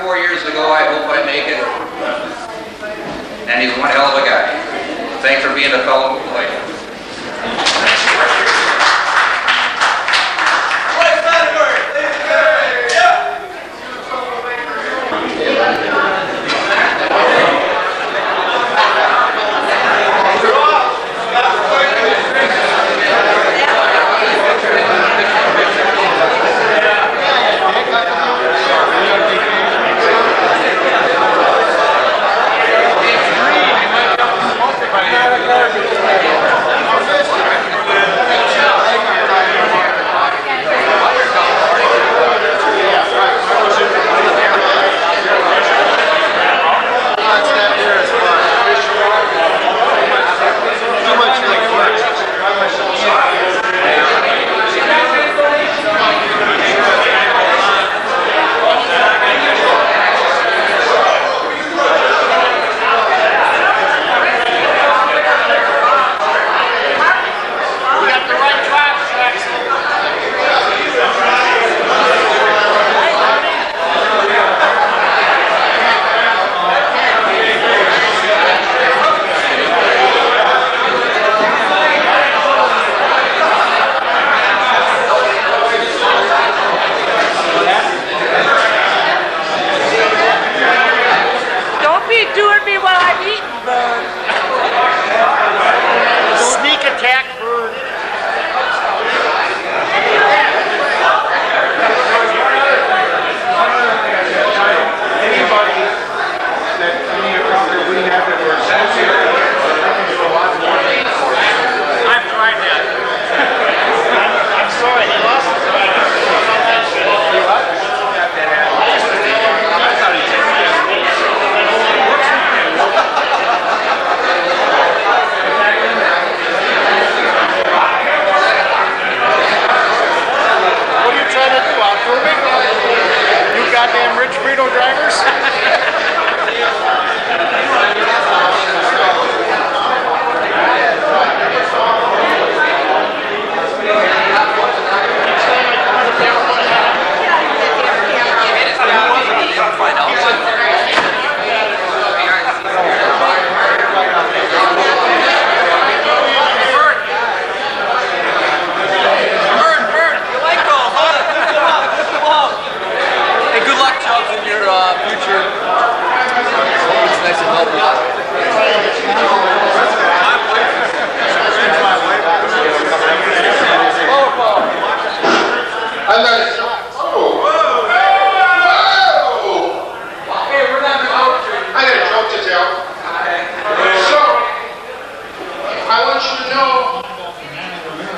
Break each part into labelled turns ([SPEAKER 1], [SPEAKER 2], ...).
[SPEAKER 1] 4 years ago, I hope I make it. And he's one hell of a guy. Thanks for being a fellow employee.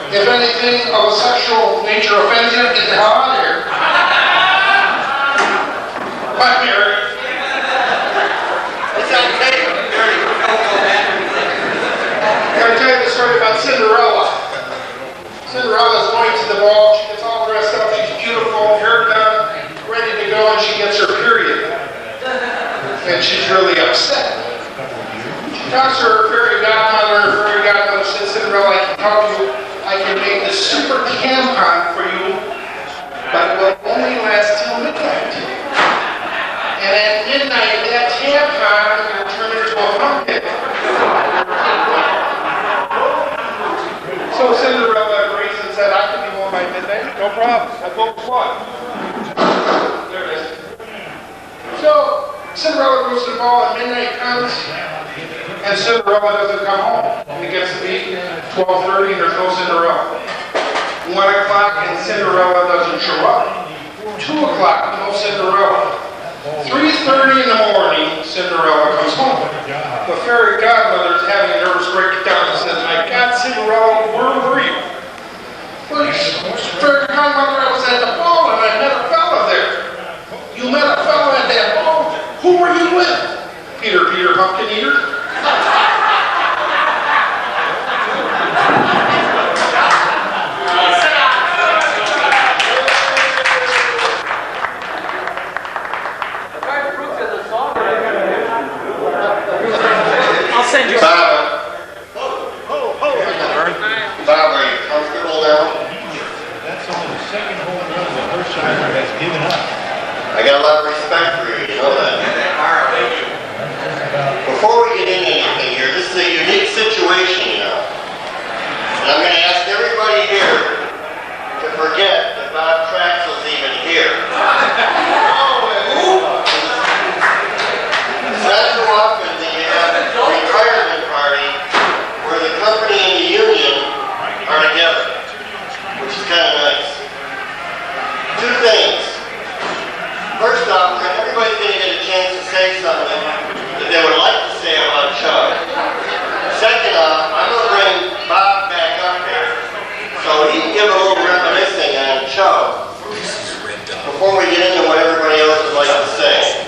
[SPEAKER 2] If anything of a sexual nature offends you, get the hell out of here. Bye, Mary. It's okay. I gotta tell you the story about Cinderella. Cinderella's going to the ball. She gets all dressed up. She's beautiful, hair done, ready to go, and she gets her period. And she's really upset. She talks to her fairy godmother. Her fairy godmother says, Cinderella, I can help you. I can make the super tampon for you, but it will only last till midnight. And at midnight, that tampon will turn into a pumpkin. So Cinderella agrees and said, I can be home by midnight. No problem. I booked one. There it is. So Cinderella goes to the ball and midnight comes. And Cinderella doesn't come home. It gets to be 12:30 and there's no Cinderella. 1 o'clock and Cinderella doesn't show up. 2 o'clock, no Cinderella. 3:30 in the morning, Cinderella comes home. The fairy godmother is having a nervous breakdown and says, my God, Cinderella, where were you? Well, fairy godmother, I was at the ball and I met a fella there. You met a fella at that ball? Who were you with? Peter Pumpkin Eater.
[SPEAKER 3] I'll send you.
[SPEAKER 4] Bob, are you comfortable now?
[SPEAKER 5] That's only the second home run the first timer has given up.
[SPEAKER 4] I got a lot of respect for you, you know? say about Chub. Second off, I'm going to bring Bob back up here so he can give a little reminiscing on Chub before we get into what everybody else would like to say.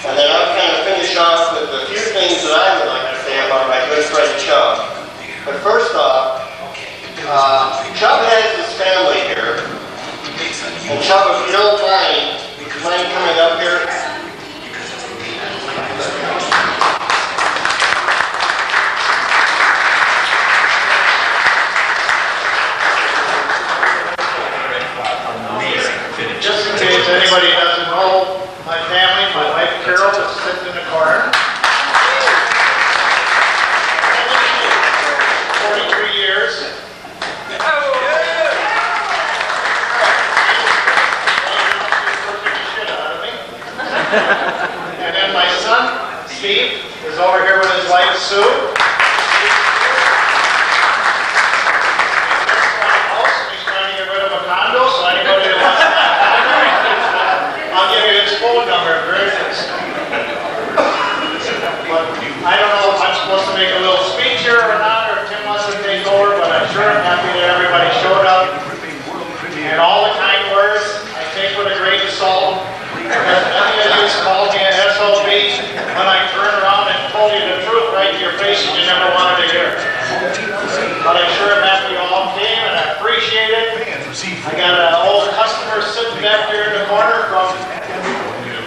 [SPEAKER 4] And then I'll kind of finish off with a few things that I would like to say about my good friend Chub. But first off, Chub has his family here. And Chub, if you don't mind, would you mind coming up here?
[SPEAKER 2] Just in case anybody doesn't know, my family, my wife Carol is sitting in the corner. 43 years. And then my son, Steve, is over here with his wife, Sue. He's trying to get rid of a condo, so anybody that wants that, I'll give you his phone number. But I don't know if I'm supposed to make a little speech here or not, or if Tim wants to take over, but I'm sure I'm happy that everybody showed up. And all the kind words I take with a grain of salt. Because many of you called me an SOB when I turned around and told you the truth right to your face and you never wanted to hear it. But I'm sure I'm happy you all came and I appreciate it. I got an old customer sitting back here in the corner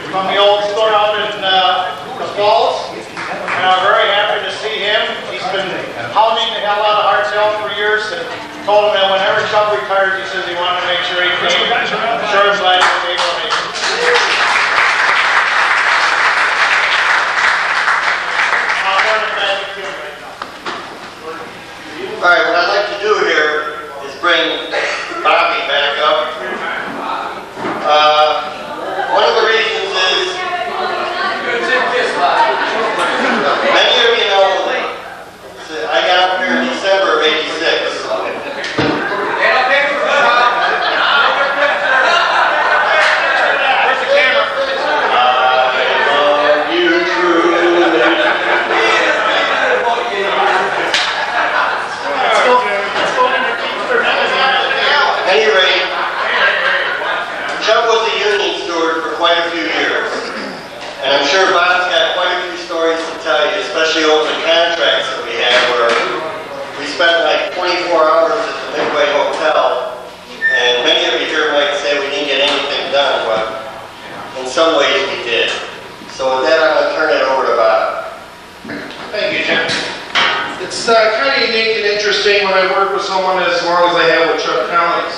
[SPEAKER 2] from the old store out in the Falls. And I'm very happy to see him. He's been hounding the hell out of Hartzell for years and told him that whenever Chub retires, he says he wanted to make sure he came. I'm sure I'm glad he was able to make it.
[SPEAKER 4] All right, what I'd like to do here is bring Bobby back up. One of the reasons is, many of you know, I got up here in December of '86. I'm sure Bob's got quite a few stories to tell you, especially over the contracts that we had where we spent like 24 hours at the Midway Hotel, and many of you here might say we didn't get anything done, but in some ways we did. So with that, I'm going to turn it over to Bob.
[SPEAKER 2] Thank you, Jim. It's kind of unique and interesting when I work with someone as long as I have with Chub Collins.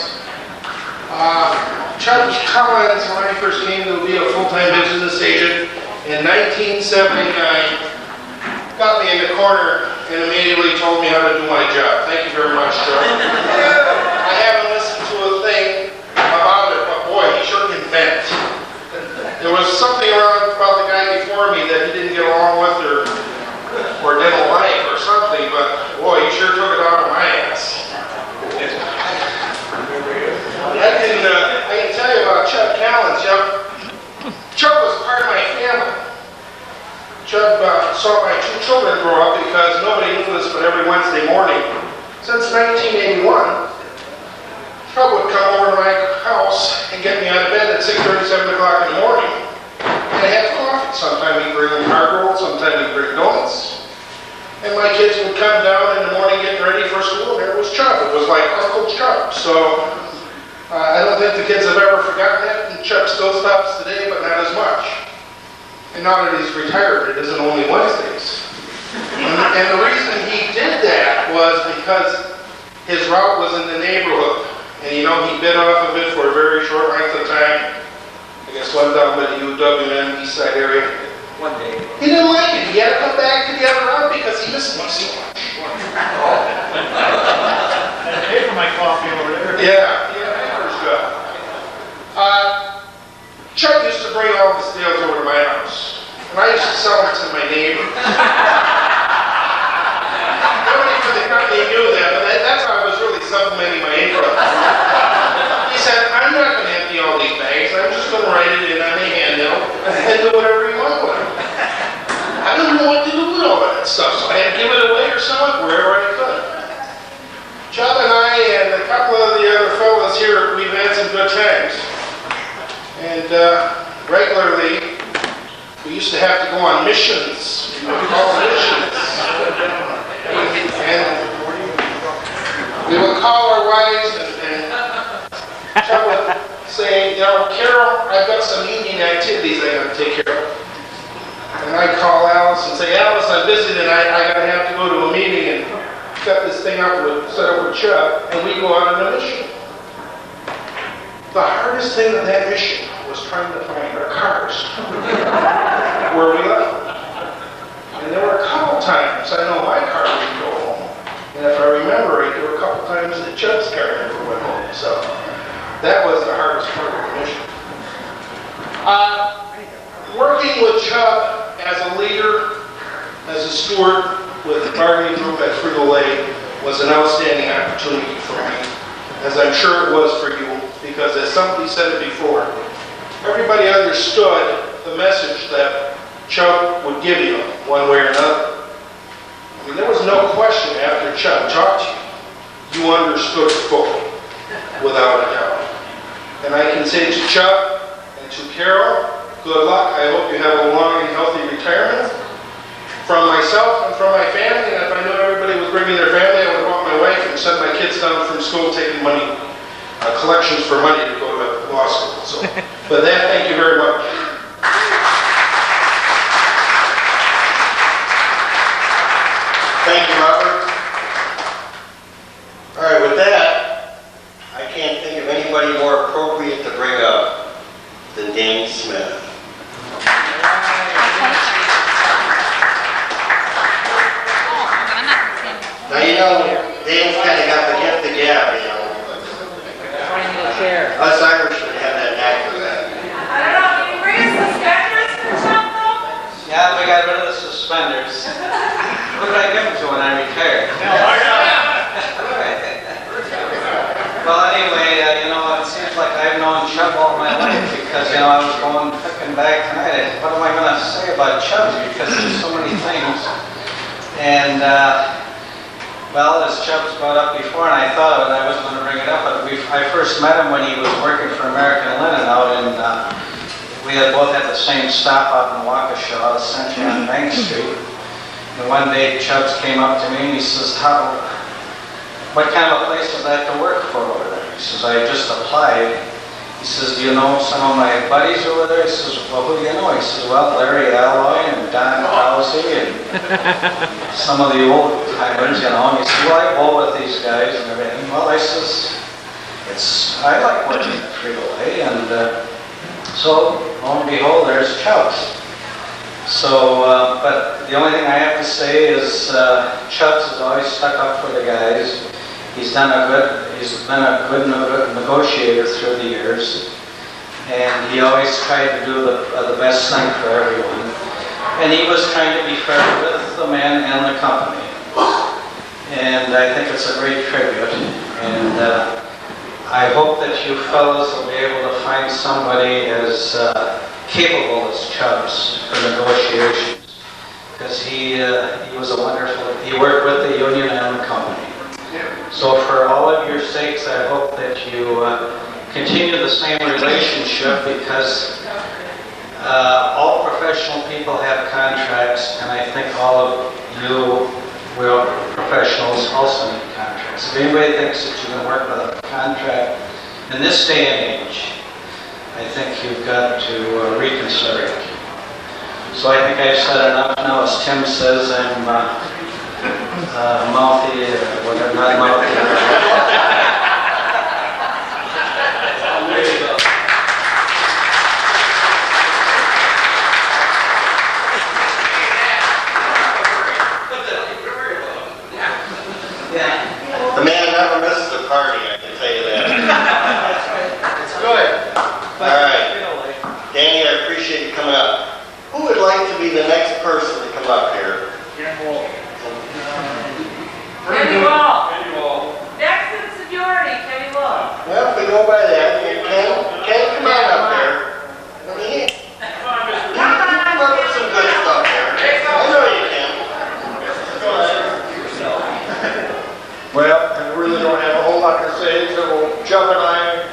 [SPEAKER 2] Chub Collins, when I first came to be a full-time business agent in 1979, got me in the corner and immediately told me how to do my job. Thank you very much, Chub. I haven't listened to a thing about it, but boy, he sure can vent. There was something wrong about the guy before me that he didn't get along with or didn't like or something, but boy, he sure took it out of my ass. I can tell you about Chub Collins. Chub was part of my family. Chub saw my two children grow up because nobody knew this, but every Wednesday morning, since 1981, Chub would come over to my house and get me out of bed at 6:30, 7 o'clock in the morning and have coffee. Sometimes he'd bring hard rolls, sometimes he'd bring donuts. And my kids would come down in the morning getting ready for school, and there was Chub. It was like Uncle Chub. So I don't think the kids have ever forgotten that, and Chub still stops today, but not as much. And now that he's retired, it isn't only Wednesdays. And the reason he did that was because his route was in the neighborhood. And you know, he bit off of it for a very short length of time. I guess went down by the UWM East Side area.
[SPEAKER 3] One day.
[SPEAKER 2] He didn't like it. He had to come back to the other route because he missed me so much.
[SPEAKER 3] I paid for my coffee over there.
[SPEAKER 2] Yeah. Chub used to bring all the steels over to my house, and I used to sell them to my neighbor. Nobody from the company knew that, but that's how I was really supplementing my income. He said, I'm not going to empty all these bags, I'm just going to write it in on a handle and do whatever you want with it. I don't know what to do with all we used to have to go on missions. We would call missions. And we would call our wives and Chub would say, you know, Carol, I've got some evening activities I got to take care of. And I'd call Alice and say, Alice, I'm busy tonight. I gotta have to go to a meeting and set this thing up set up with Chub, and we go out on a mission. The hardest thing on that mission was trying to find our cars where we left them. And there were a couple times I know my car didn't go home. And if I remember right, there were a couple times that Chub's car never went home. So that was the hardest part of the mission. Working with Chub as a leader, as a steward with the bargaining group at Frito-Lay was an outstanding opportunity for me, as I'm sure it was for you, because as somebody said it before, everybody understood the message that Chub would give you one way or another. I mean, there was no question after Chub talked to you, you understood it fully, without a doubt. And I can say to Chub and to Carol, good luck. I hope you have a long and healthy retirement. From myself and from my family, and if I knew everybody was bringing their family, I would want my wife and send my kids down from school taking money, collections for money to go to law school. So, but that, thank you very much.
[SPEAKER 4] Thank you, Robert. All right, with that, I can't think of anybody more appropriate to bring up than Dane Smith. Now, you know, Dane's kind of got the gift of gab, you know. Us Irish would have that knack for that.
[SPEAKER 5] I don't know, can you bring us suspenders or something?
[SPEAKER 3] Yeah, we got rid of the suspenders. What did I give them to when I retired? Well, anyway, you know, it seems like I've known Chub all my life because, you know, I was thinking back tonight, what am I going to say about Chub? Because there's so many things. And, well, as Chub's brought up before, and I thought of it, I was going to bring it up, but I first met him when he was working for American Linen out in, we had both had the same stop out in Waukesha, essentially on Bank Street. And one day Chubs came up to me and he says, what kind of a place is that to work for over there? He says, I just applied. He says, do you know some of my buddies over there? He says, well, who do you know? He says, well, Larry Alloy and Don Krause and some of the old timers, you know. And he says, well, I bowl with these guys and everything. Well, I says, I like working at Frito-Lay. And so, lo and behold, there's Chubs. So, but the only thing I have to say is Chubs has always stuck up for the guys. He's been a good negotiator through the years, and he always tried to do the best thing for everyone. And he was trying to be fair with the men and the company. And I think it's a great tribute. And I hope that you fellows will be able to find somebody as capable as Chubs for negotiations, because he was a wonderful. He worked with the union and the company. So for all of your sakes, I hope that you continue the same relationship, because all professional people have contracts, and I think all of you professionals also need contracts. If anybody thinks that you can work with a contract in this day and age, I think you've got to reconsider it. So I think I've said enough now. As Tim says, I'm mouthy, whatever, not mouthy. There you go.
[SPEAKER 4] Yeah. The man never misses a party, I can tell you that.
[SPEAKER 3] It's good.
[SPEAKER 4] All right. Danny, I appreciate you coming up. Who would like to be the next person to come up here?
[SPEAKER 5] Kenny Wall. Next in seniority, Kenny Wall.
[SPEAKER 4] Well, if we go by that, Ken, come on up there. I mean, you come up with some good stuff there. I know you can.
[SPEAKER 2] Well, I really don't have a whole lot to say, so Chub and I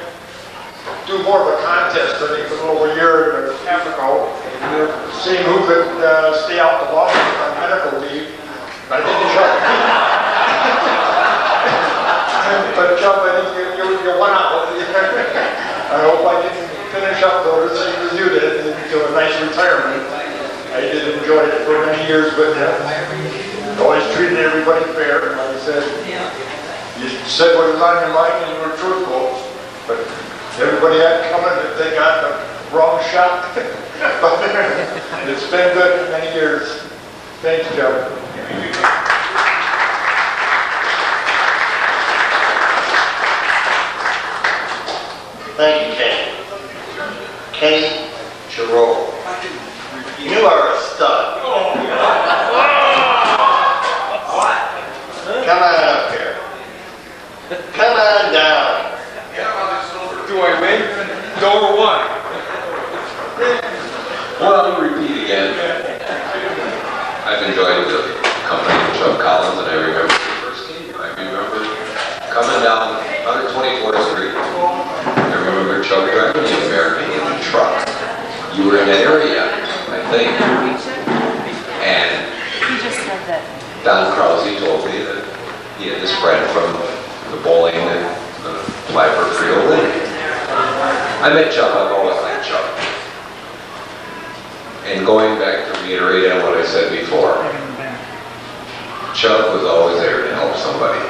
[SPEAKER 2] do more of a contest than even over a year and a half ago. And we're seeing who could stay out the longest on medical leave. I think Chub. But Chub, I think you won out. I hope I can finish up though the same as you did into a nice retirement. I did enjoy it for many years, but always treated everybody fair. Like I said, you said what was on your mind and you were truthful. But everybody had coming if they got the wrong shot. But it's been good for many years. Thanks, Chub.
[SPEAKER 4] Thank you, Kenny. Kenny Giroux. You are a stud. Come on up here. Come on down.
[SPEAKER 6] Do I win? Door one.
[SPEAKER 7] Well, I'll repeat again. I've enjoyed the company of Chub Collins, and I remember the first game. I remember coming down 124th Street. I remember Chub driving the American in the truck. You were in that area, I think. And Don Krause told me that he had this friend from the bowling and the Flapper Field. I met Chub. I've always liked Chub. And going back to reiterate on what I said before, Chub was always there to help somebody.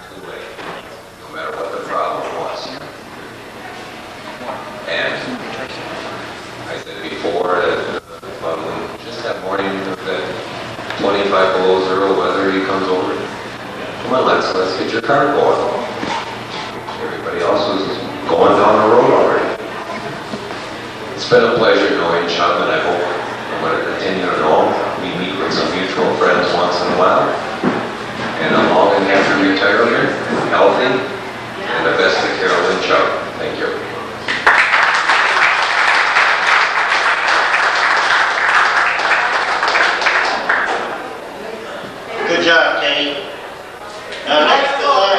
[SPEAKER 7] Too late, no matter what the problem was. And I said before that just that morning of that 25 below zero weather, he comes over. Come on, let's get your car going. Everybody else was going down the road already. It's been a pleasure knowing Chub, and I hope I'm going to continue to know him. We meet with some mutual friends once in a while. And I'm long and happy retirement, healthy, and the best to Carolyn Chub. Thank you.
[SPEAKER 4] Good job, Kenny. Now next in line.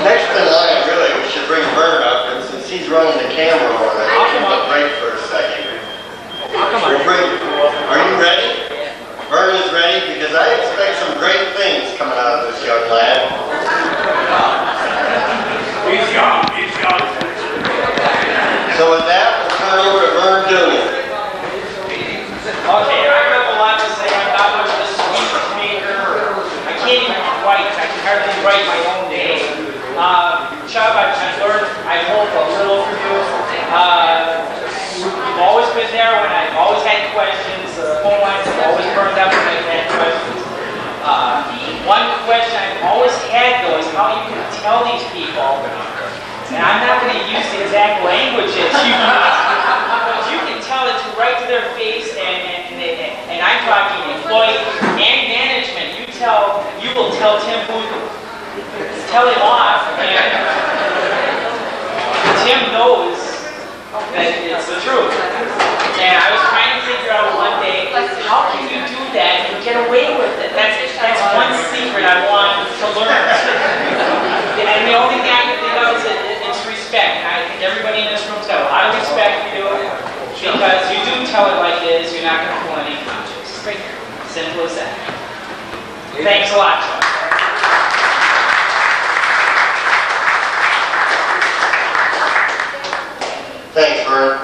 [SPEAKER 4] Next in line, really, we should bring Vern up, and since he's running the camera over there, we'll give him a break for a second. Are you ready? Vern is ready, because I expect some great things coming out of this young lad.
[SPEAKER 6] He's young.
[SPEAKER 4] So with that, we'll turn over to Vern Doogan.
[SPEAKER 8] Okay, I have a lot to say. I'm not much of a speech maker. I can't even write. I can hardly write my own name. Chub, I've learned, I hope, a little from you. You've always been there when I've always had questions. The phone lines have always burned up when I've had questions. One question I've always had, though, is how you can tell these people, and I'm not going to use the exact language that you use, but you can tell it right to their face, and I'm talking employee and management. You will tell Tim who, tell him off, and Tim knows that it's the truth. And I was trying to figure out one day, how can you do that and get away with it? That's one secret I want to learn. And the only thing I can think of is it's respect. I think everybody in this room's got a lot of respect for you, because you do tell it like it is. You're not going to pull any punches. Simple as that. Thanks a lot, Chub.
[SPEAKER 4] Thanks, Vern.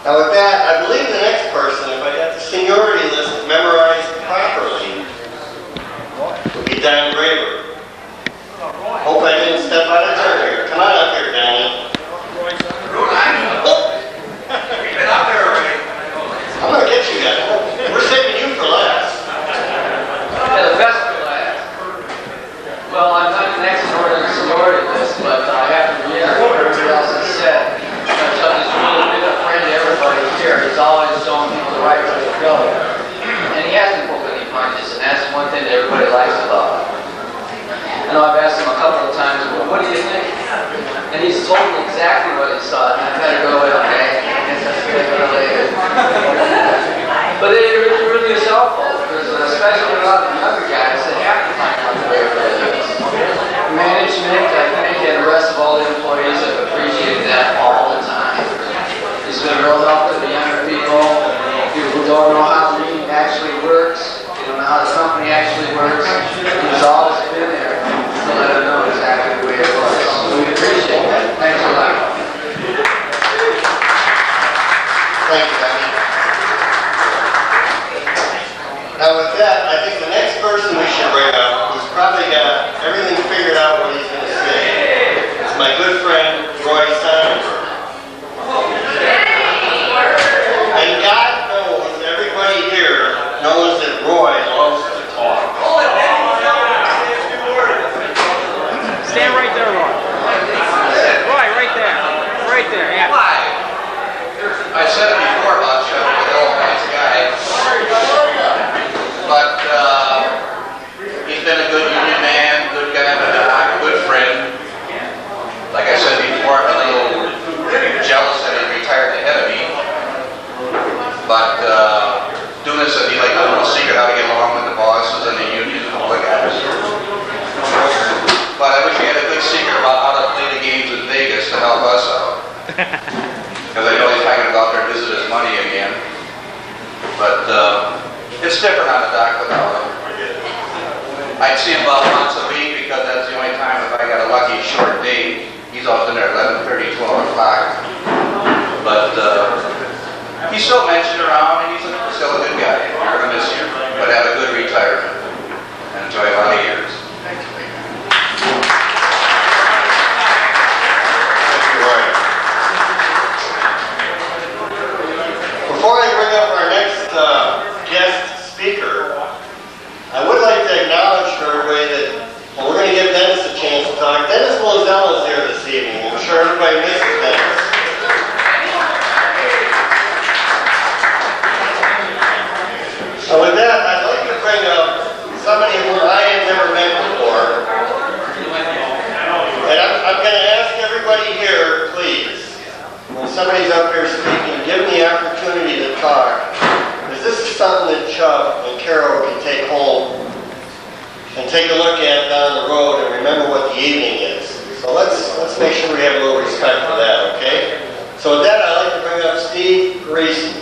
[SPEAKER 4] Now with that, I believe the next person, if I got the seniority list memorized properly, would be Don Graber. Hope I didn't step out of turn here. Come on up here, Danny.
[SPEAKER 1] We've been out there already.
[SPEAKER 4] I'm going to get you guys. We're saving you for last.
[SPEAKER 9] Yeah, the best for last. Well, I'm not the next in order of seniority list, but I have to reiterate what everybody else has said. Chub has really been a friend to everybody here. He's always shown people the right way to go. And he hasn't pulled any punches, and that's one thing that everybody likes about him. I know I've asked him a couple of times, well, what do you think? And he's told me exactly what he saw, and I've had to go, okay, I guess that's good related. But it really is helpful, because especially a lot of the younger guys, they have to find words. He's always been there to let her know exactly the way it was. So we appreciate that. Thanks a lot.
[SPEAKER 4] Thank you, Danny. Now with that, I think the next person we should bring up, who's probably got everything figured out what he's going to say, is my good friend, Roy Sonnenberg. And God knows, everybody here knows that Roy loves to talk.
[SPEAKER 8] Stand right there, Roy. Roy, right there. Right there, yeah.
[SPEAKER 1] Why? I said it before about Chub, he's a real nice guy. But he's been a good union man, good guy, good friend. Like I said before, I'm a little jealous that he retired ahead of me. But Duna said he liked a little secret how to get along with the bosses and the union and all the guys. But I wish he had a good secret about how to play the games in Vegas to help us out. Because I know he's talking about their visit his money again. But it's different on the dock without him. I'd see him about once a week because that's the only time if I got a lucky short day. He's often there 11:30, 12 o'clock. But he's still mentioned around and he's still a good guy. We're going to miss you. But have a good retirement. And enjoy a lot of years.
[SPEAKER 4] Thank you, Roy. Before I bring up our next guest speaker, I would like to acknowledge to everybody that we're going to give Dennis a chance to talk. Dennis Moselle is here this evening. I'm sure everybody misses Dennis. So with that, I'd like to bring up somebody who I have never met before. And I'm going to ask everybody here, please, when somebody's up here speaking, give them the opportunity to talk. Because this is something that Chub and Carol can take home and take a look at down the road and remember what the evening is. So let's make sure we have a little respect for that, okay? So with that, I'd like to bring up Steve Greasy.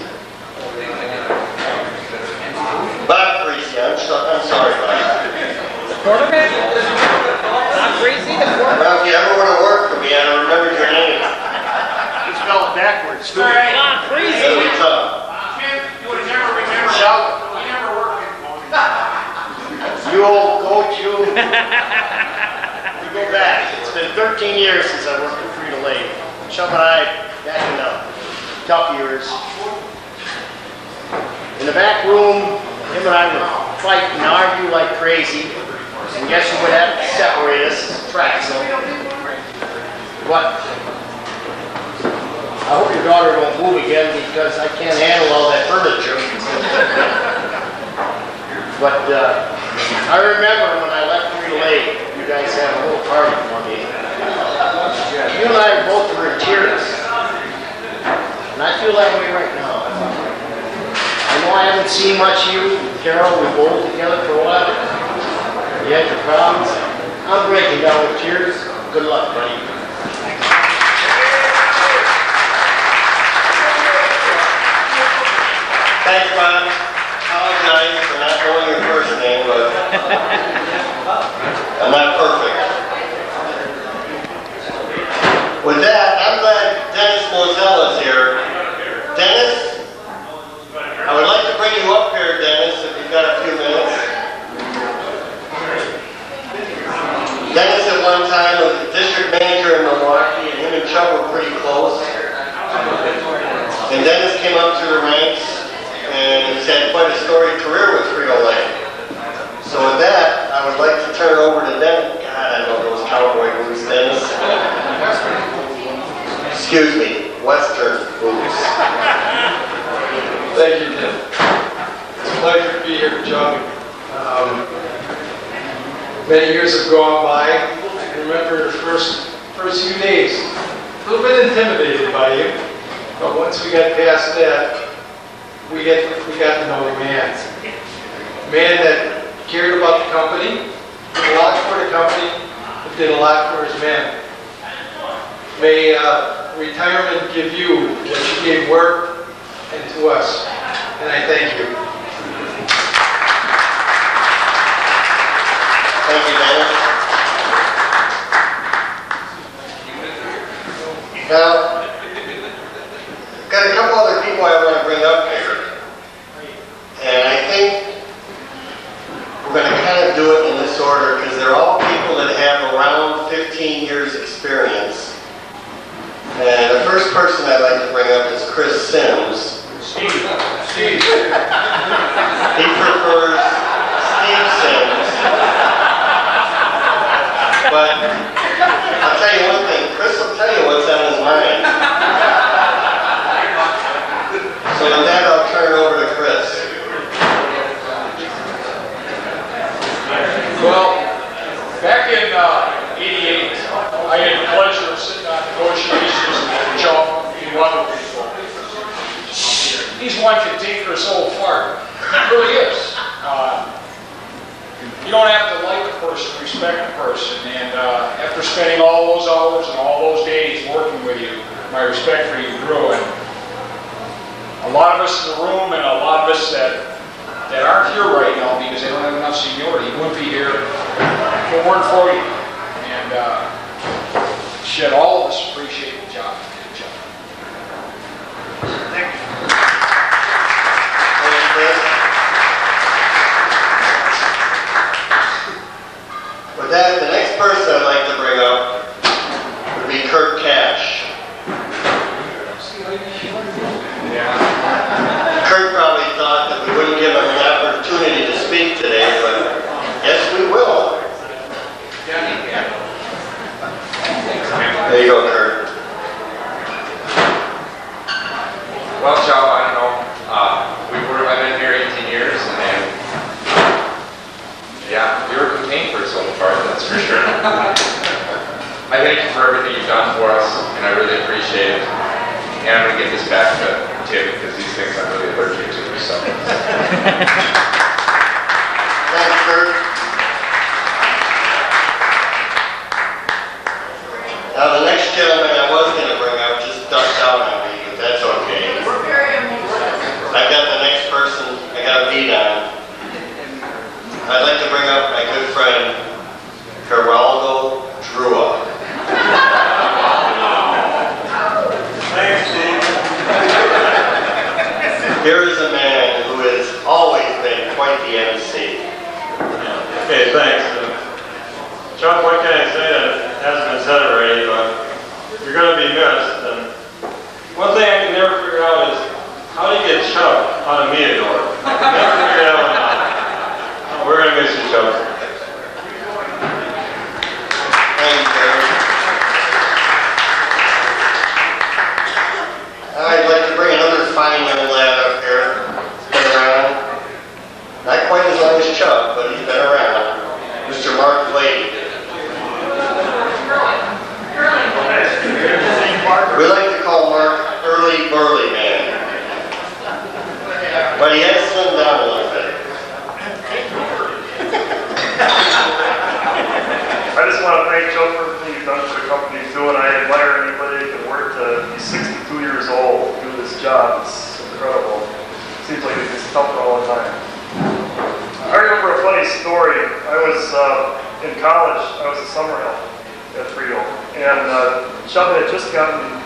[SPEAKER 4] Bob Greasy, I'm sorry, Bob.
[SPEAKER 8] Quarterback? Not Greasy, the quarterback?
[SPEAKER 4] Well, if you ever want to work for me, I don't remember your name.
[SPEAKER 2] You spell it backwards, too.
[SPEAKER 8] All right, not Greasy.
[SPEAKER 4] What's up?
[SPEAKER 2] You would never remember. Chub. You never worked in You old coach, you. We go back. It's been 13 years since I worked at Frito-Lay. Chub and I, back in the tough years. In the back room, him and I would fight and argue like crazy. And guess who would have to separate us? Tracks. But I hope your daughter won't move again because I can't handle all that furniture. But I remember when I left Frito-Lay, you guys had a little party for me. You and I both were in tears. And I feel that way right now. I know I haven't seen much of you. Carol, we bowled together for a while. You had your problems. I'm breaking down with tears. Good luck, buddy.
[SPEAKER 4] Thanks, Bob. Apologize for not knowing your first name, but I'm not perfect. With that, I'm glad Dennis Moselle is here. Dennis, I would like to bring you up here, Dennis, if you've got a few minutes. Dennis at one time was the district manager in Milwaukee, and him and Chub were pretty close. And Dennis came up through the ranks, and he's had quite a storied career with Frito-Lay. So with that, I would like to turn it over to Dennis. God, I know those cowboy boots, Dennis. Excuse me, Western boots.
[SPEAKER 6] Thank you, Tim. It's a pleasure to be here, Chub. Many years have gone by. I remember the first few days, a little bit intimidated by you, but once we got past that, we got to know the man. A man that cared about the company, did a lot for the company, but did a lot for his men. May retirement give you what you gave work and to us, and I thank you.
[SPEAKER 4] Thank you, Dennis. Now, got a couple other people I want to bring up here. And I think we're going to kind of do it in this order because they're all people that have around 15 years experience. And the first person I'd like to bring up is Chris Sims.
[SPEAKER 6] Steve.
[SPEAKER 4] He prefers Steve Sims. But I'll tell you one thing, Chris will tell you what's on his mind. So with that, I'll turn it over to Chris.
[SPEAKER 10] Well, back in '88, I had the pleasure of sitting on negotiations with Chub and other people. He's one cantankerous old fart. He really is. You don't have to like a person, respect a person. And after spending all those hours and all those days working with you, my respect for you grew. And a lot of us in the room and a lot of us that aren't here right now because they don't have enough seniority wouldn't be here if it weren't for you. And should all of us appreciate the job you did, Chub. Thank you.
[SPEAKER 4] Thanks, Chris. With that, the next person I'd like to bring up would be Kurt Cash. Kurt probably thought that we wouldn't give him an opportunity to speak today, but yes, we will. There you go, Kurt.
[SPEAKER 11] Well, Chub, I don't know. I've been here 18 years, and then, yeah, you were contained for so far, that's for sure. I thank you for everything you've done for us, and I really appreciate it. And I'm going to get this back to Tim, because these things I'm really allergic to, so.
[SPEAKER 4] Thanks, Kurt. Now, the next gentleman I was going to bring up just ducked out on me, but that's okay. I've got the next person I got a beat on. I'd like to bring up my good friend, Geraldo Drua. Thanks, Steve. Here is a man who has always been quite the MC.
[SPEAKER 12] Okay, thanks. Chub, what can I say that hasn't been said already, but you're going to be missed. And one thing I can never figure out is how do you get Chub out of Meador? I can never figure that one out. We're going to miss you, Chub.
[SPEAKER 4] Thank you, Gary. I'd like to bring another fine young lad up here. He's been around. Not quite as long as Chub, but he's been around. Mr. Mark Blady. We like to call Mark Early Burly Man. But he has slimmed down a little bit.
[SPEAKER 12] I just want to thank Chub for everything you've done for the company too, and I admire anybody that can work to be 62 years old to do this job. It's incredible. It seems like it's tougher all the time. I remember a funny story. I was in college. I was a summer help at Frito, and Chub had just gotten the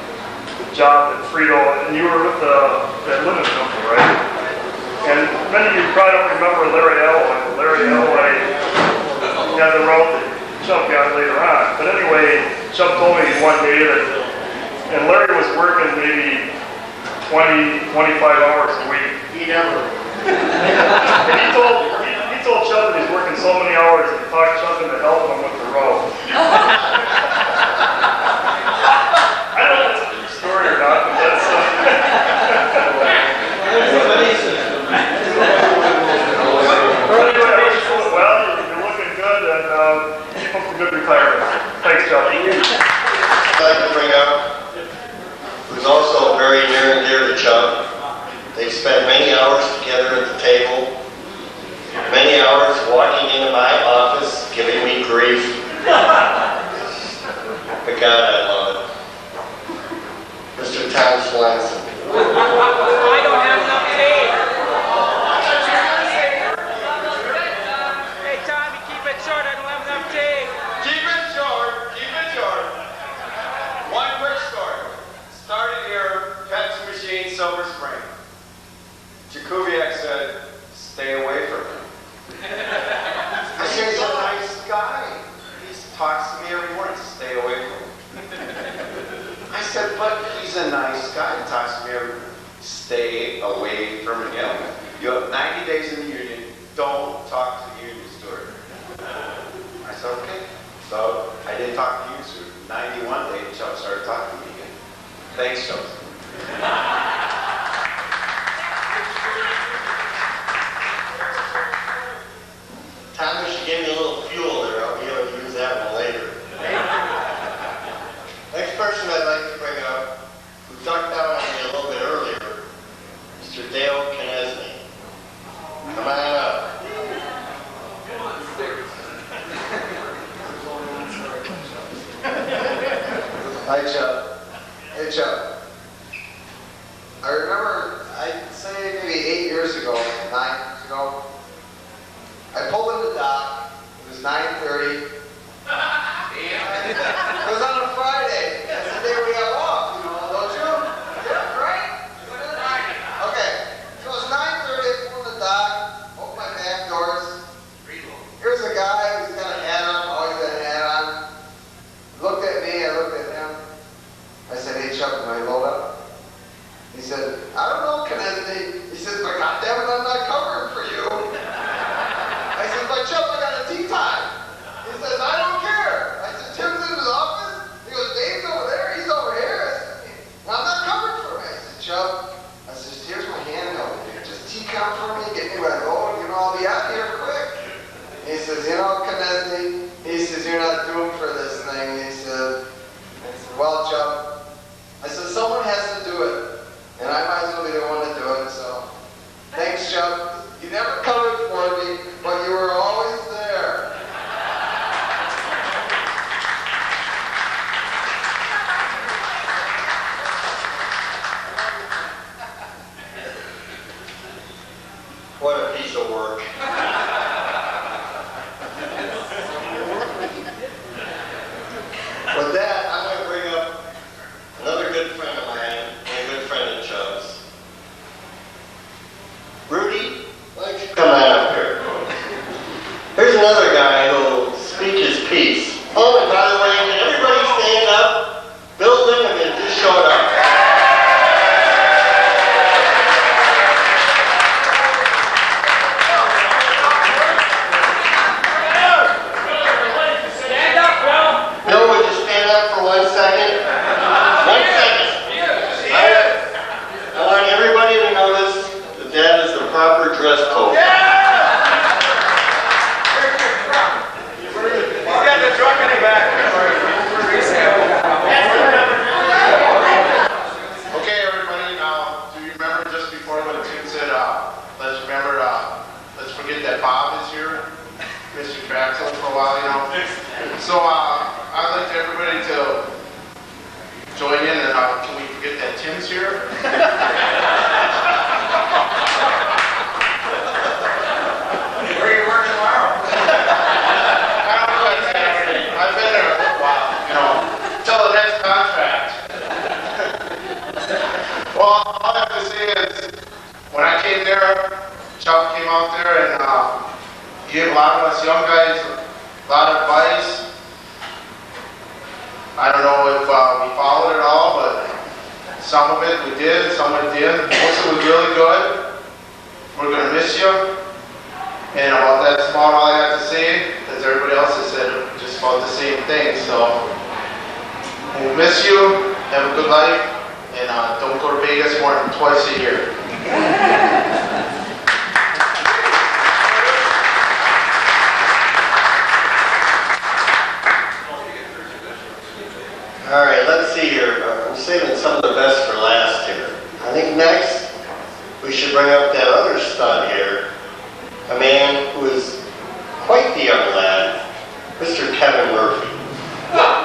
[SPEAKER 12] job at Frito, and you were with that linen company, right? And many of you probably don't remember Larry Alloway. Larry Alloway got the role that Chub got later on. But anyway, Chub told me one day that, and Larry was working maybe 20, 25 hours a week.
[SPEAKER 4] He never.
[SPEAKER 12] And he told Chub that he's working so many hours that he talked Chub into helping him with the row. I don't know if it's a true story or not, but that's well, you're looking good, and keep up the good retirement. Thanks, Chub.
[SPEAKER 4] I'd like to bring up, who's also very near and dear to Chub. They've spent many hours together at the table, many hours walking into my office, giving me grief. But God, I love it. Mr. Tom Swanson.
[SPEAKER 8] I don't have enough faith. Hey, Tom, you keep it short. I don't have
[SPEAKER 13] Kubiak said, stay away from him. I said, he's a nice guy. He talks to me every morning, stay away from him. I said, but he's a nice guy. He talks to me every morning. Stay away from him. You have 90 days in the union. Don't talk to the union steward. I said, okay. So I didn't talk to the union steward. 91 day, Chub started talking to me again. Thanks, Chub.
[SPEAKER 4] Thomas, you gave me a little fuel there. I'll be able to use that one later. Next person I'd like to bring up, who ducked out on me a little bit earlier, Mr. Dale Knesny. Come on up.
[SPEAKER 14] Hi, Chub. Hey, Chub. I remember, I'd say maybe 8 years ago, 9 years ago, I pulled in the dock. It was 9:30. It was on a Friday. That's the day we have off, you know, don't you? Yeah, right? Okay. So it was 9:30. I pulled in the dock, opened my back doors. Here's a guy who's got a hat on, always got a hat on. Looked at me, I looked at him. I said, hey, Chub, can I load up? He said, I don't know, Kennedy. He says, but goddammit, I'm not covering for you. I said, but Chub, I got a tea time. He says, I don't care. I said, Tim's in his office. He goes, Dave's over there, he's over here. I said, I'm not covering for him. I said, Chub, I said, here's my handheld. Just tea come for me, get me my load, you know, I'll be out here quick. He says, you know, Kennedy, he says, you're not doomed for this thing. He said, well, Chub, I said, someone has to do it. And I might as well be the one to do it, so. Thanks, Chub. You never covered for me, but you were always there.
[SPEAKER 4] What a piece of work. With that, I'm going to bring up another good friend of mine and a good friend of Chub's. Rudy, why don't you come on up here? Here's another guy who'll speak his piece. Oh, and by the way, can everybody stand up? Bill Lindeman just showed up. Bill, would you stand up for 1 second? 1 second. I want everybody to notice that that is the proper dress code.
[SPEAKER 2] He's got the truck in the back. Okay, everybody, now, do you remember just before when Tim said, let's forget that Bob is here? Mr. Traxel for a while, you know? So, I'd like everybody to join in and can we forget that Tim's here? Where are you working tomorrow? I don't know exactly. I've been there a little while, you know, until the next contract. Well, all I have to say is, when I came there, Chub came out there and he gave a lot of us young guys a lot of advice. I don't know if we followed it all, but some of it we did, some of it didn't. Most of it was really good. We're going to miss you. And about that's about all I have to say, as everybody else has said just about the same thing. So we'll miss you, have a good life, and don't go to Vegas more than twice a year.
[SPEAKER 4] All right, let's see here. I'm saving some of the best for last here. I think next we should bring up that other stud here, a man who is quite the young lad, Mr. Kevin Murphy.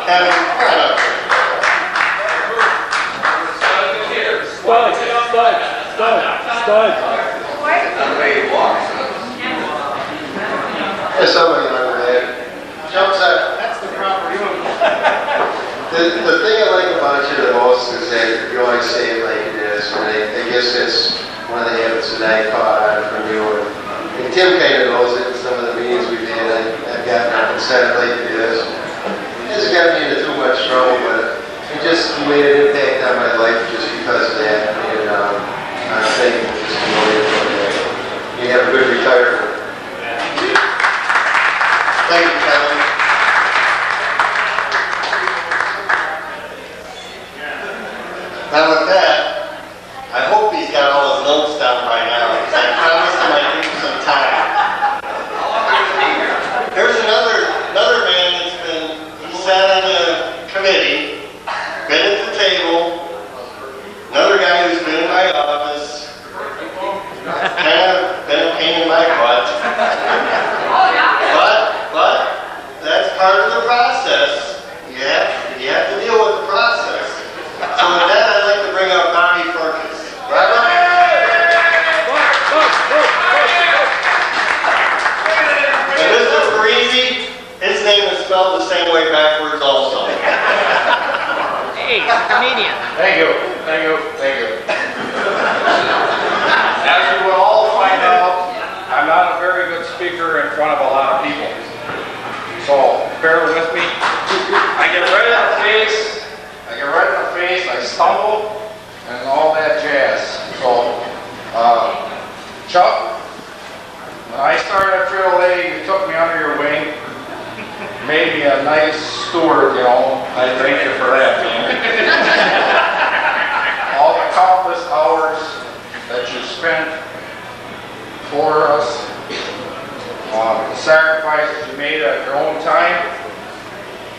[SPEAKER 4] Kevin, come on up here.
[SPEAKER 15] Stud.
[SPEAKER 14] Yes, somebody young man. Jumps out.
[SPEAKER 2] That's the proper room.
[SPEAKER 14] The thing I like about you the most is that you always say it like it is, and I guess it's
[SPEAKER 13] one of the habits that I caught on from you. And Tim kind of knows it in some of the meetings we've had. I've gotten up and said it like this. It hasn't gotten me into too much trouble, but it just made an impact on my life just because of that. And I'm thankful just to know you for that. You have a good retirement. Thank you, Kevin. Now with that, I hope he's got all his notes down by now, because I promised him I'd give him some time. There's another man that's he sat on the committee, been at the table, another guy who's been in my office, kind of been a pain in my butt. But that's part of the process. You have to deal with the process. So with that, I'd like to bring up Bobby Perkins. Robert? And Mr. Parisi, his name is spelled the same way backwards also.
[SPEAKER 8] Hey, he's a comedian.
[SPEAKER 10] Thank you. As you will all find out, I'm not a very good speaker in front of a lot of people. So bear with me. I get red in the face, I stumble, and all that jazz. So, Chub, when I started at Frito-Lay, you took me under your wing, made me a nice steward, you know. I thank you for that, man. All the countless hours that you spent for us, the sacrifices you made at your own time.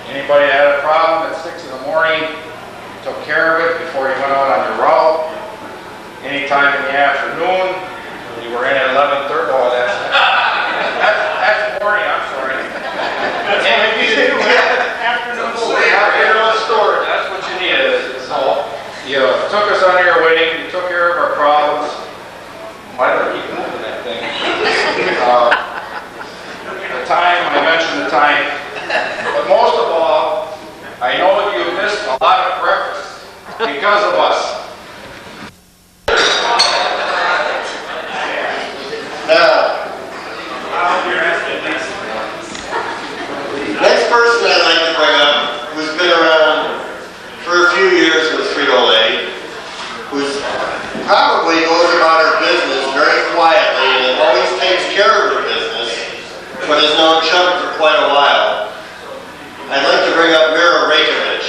[SPEAKER 10] Anybody that had a problem at 6 in the morning, you took care of it before you went out on your route. Anytime in the afternoon, you were in at 11:30. Oh, that's morning, I'm sorry. Afternoon storage, that's what you needed. So, you took us under your wing, you took care of our problems. Why do I keep moving that thing? The time, I mentioned the time, but most of all, I know you missed a lot of breakfast because of us.
[SPEAKER 4] Now, next person I'd like to bring up, who's been around for a few years with Frito-Lay, who's probably goes about her business very quietly and always takes care of her business, but has known Chub for quite a while. I'd like to bring up Mira Rakovich.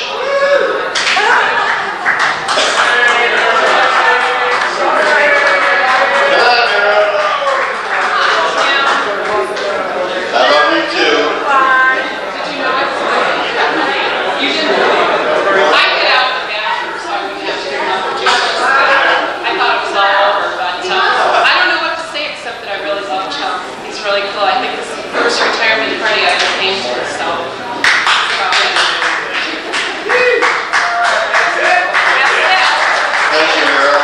[SPEAKER 5] Retirement party I just came to, so
[SPEAKER 4] Thank you, Mira.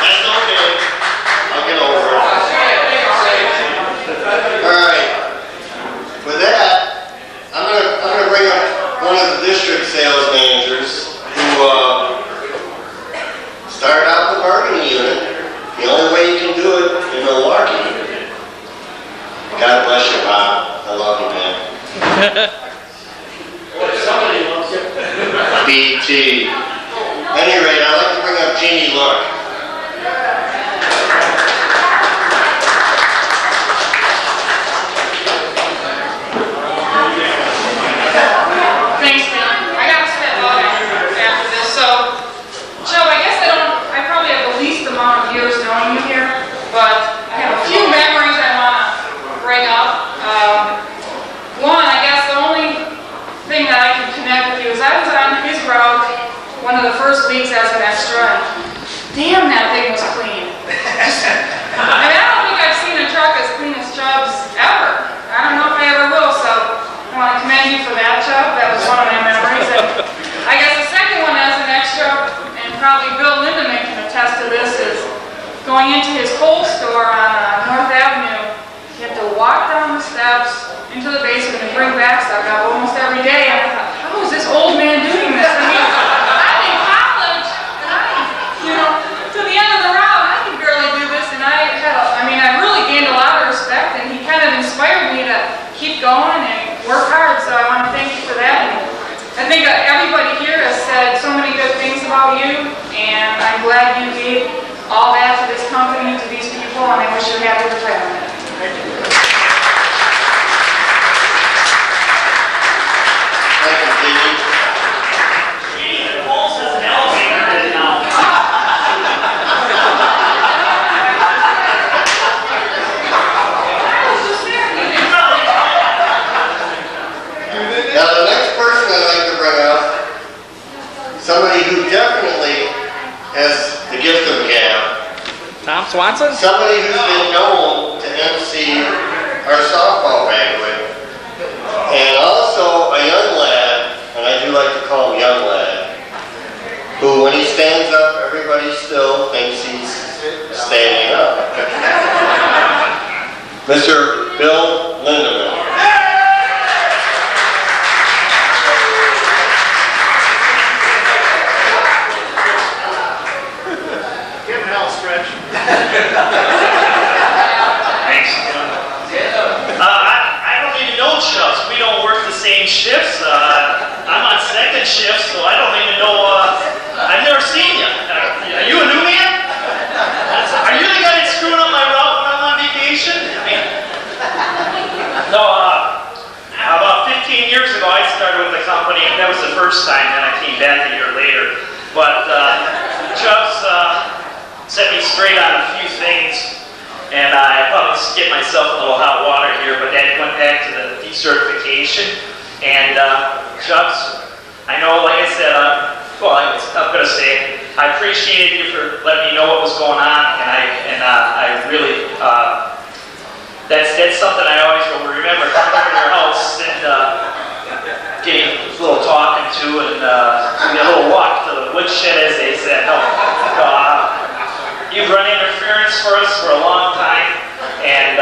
[SPEAKER 4] That's okay. I'll get over it. All right. With that, I'm gonna bring up one of the district sales managers who started out the bargaining unit. The only way you can do it in Milwaukee. God bless you, Bob. I love you, man.
[SPEAKER 2] Somebody loves it.
[SPEAKER 4] BT. At any rate, I'd like to bring up Jeannie Look.
[SPEAKER 5] thanks, man. I gotta step out after this. So, Joe, I guess I probably have the least amount of years knowing you here, but I have a few memories I want to bring up. One, I guess the only all of you, and I'm glad you gave all that to this company, to these people, and I wish you a happy retirement.
[SPEAKER 4] Thank you, Dee. Now, the next person I'd like to bring up, somebody who definitely has the gift of gab.
[SPEAKER 8] Tom Swanson?
[SPEAKER 4] Somebody who's been known to MC our softball banquet. And also a young lad, and I do like to call him young lad, who when he stands up, everybody still thinks he's standing up. Mr. Bill Lindemann.
[SPEAKER 16] Thanks. I don't even know Chubs. We don't work the same shifts. I'm on second shift, so I don't even know. I've never seen you. Are you a new man? Are you the guy that's screwing up my route when I'm on vacation? No, about 15 years ago, I started with the company. That was the first time, then I came back a year later. But Chubs set me straight on a few things, and I probably get myself a little hot water here, but that went back to the decertification. And Chubs, I know, like I said, I'm going to say, I appreciated you for letting me know what was going on, and I really, that's something I always will remember, coming over to your house and getting a little talking to, and a little walk to the woodshed, as they said. You've run interference for us for a long time, and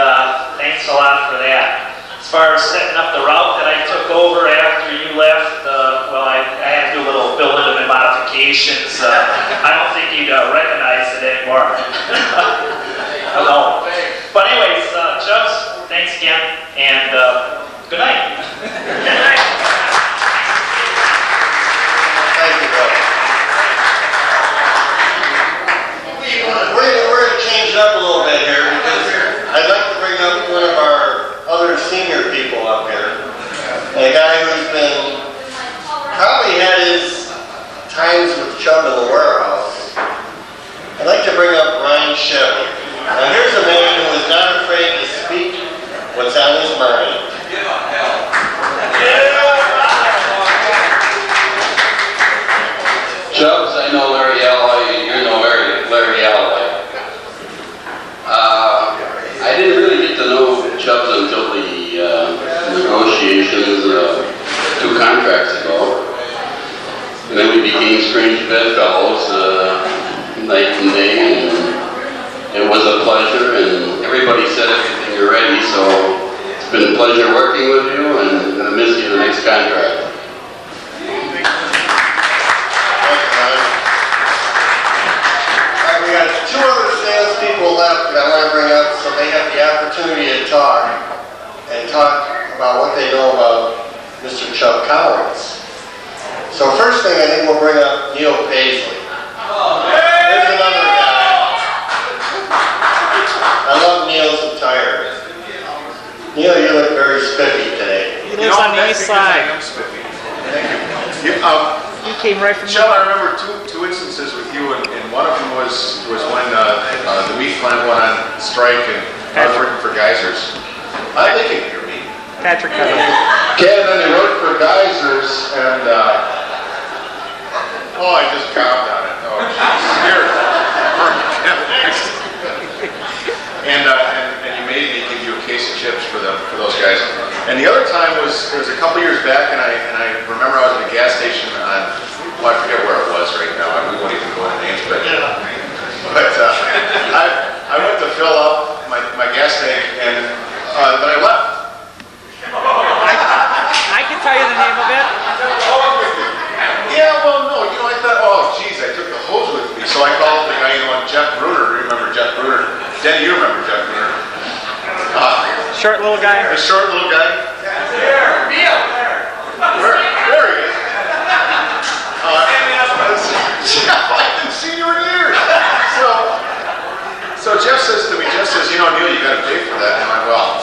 [SPEAKER 16] thanks a lot for that. As far as setting up the route that I took over after you left, I had to do a little Bill Lindemann modifications. I don't think you'd recognize it anymore. Hello. But anyways, Chubs, thanks again, and good night. Good night.
[SPEAKER 4] Thank you, brother. We're going to change it up a little bit here because I'd like to bring up one of our other senior people up here. And a guy who's been, probably had his times with Chub in the warehouse. I'd like to bring up Ryan Chevy. Now here's a man who is not afraid to speak what's on his mind.
[SPEAKER 17] Chubs, I know Larry Alloy, you know Larry Alloy. I didn't really get to know Chubs until the negotiations 2 contracts ago. And then we became strange bedfellows night and day, and it was a pleasure, and everybody said everything you're ready, so it's been a pleasure working with you, and I miss you in the next contract.
[SPEAKER 4] We got 2 other salespeople left that I want to bring up so they have the opportunity to talk about what they know about Mr. Chub Collins. So first thing, I think we'll bring up Neil Paisley. There's another guy. I love Neil's attire. Neil, you look very spiffy today.
[SPEAKER 8] He lives on the east side.
[SPEAKER 18] I am spiffy. Thank you.
[SPEAKER 8] You came right from
[SPEAKER 18] Chub, I remember two instances with you, and one of them was when the meat plant went on strike and I was working for Geysers. I think you can hear me.
[SPEAKER 8] Patrick
[SPEAKER 18] Ken, and they worked for Geysers, and I just counted on it. Oh, jeez. Here. And you made me give you a case of chips for those guys. And the other time was a couple years back, and I remember I was at a gas station on, I forget where it was right now. We won't even go into names, but I went to fill up my gas tank, and but I left.
[SPEAKER 8] I can tell you the name of it.
[SPEAKER 18] Yeah, well, no, I thought, oh, geez, I took the hose with me, so I called the guy, Jeff Bruner. Remember Jeff Bruner? Denny, you remember Jeff Bruner?
[SPEAKER 8] Short little guy.
[SPEAKER 18] A short little guy.
[SPEAKER 16] Here, Neil.
[SPEAKER 18] There he is. you know, Neil, you gotta pay for that. And I'm like, well,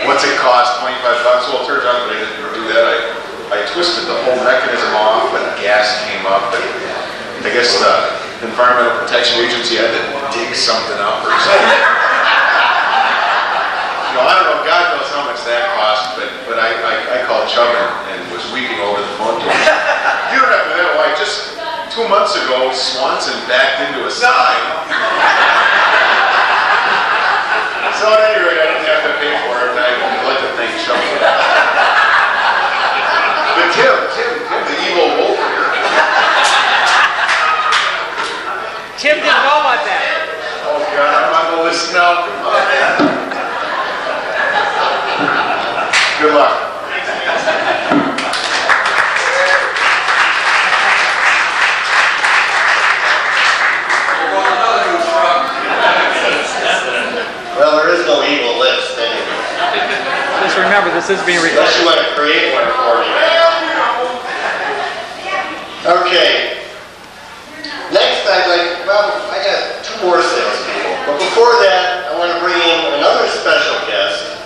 [SPEAKER 18] what's it cost? $25? Well, it turns out that I didn't do that. I twisted the whole mechanism off and gas came up. And I guess the Environmental Protection Agency had to dig something up or something. You know, I don't know, God knows how much that cost, but I called Chub and was weeping over the phone to him. You don't have to know why. Just 2 months ago, Swanson backed into a sign. So at any rate, I didn't have to pay for it, and I'd like to thank Chub for that. But Tim, the evil wolf here.
[SPEAKER 8] Tim didn't know about that.
[SPEAKER 18] Oh God, I'm on the list now. Come on, man. Good luck.
[SPEAKER 4] Well, there is no evil list anyway.
[SPEAKER 8] Just remember, this is being recorded.
[SPEAKER 4] Unless you want to create one for me. Okay. Next, I got 2 more salespeople. But before that, I want to bring in another special guest.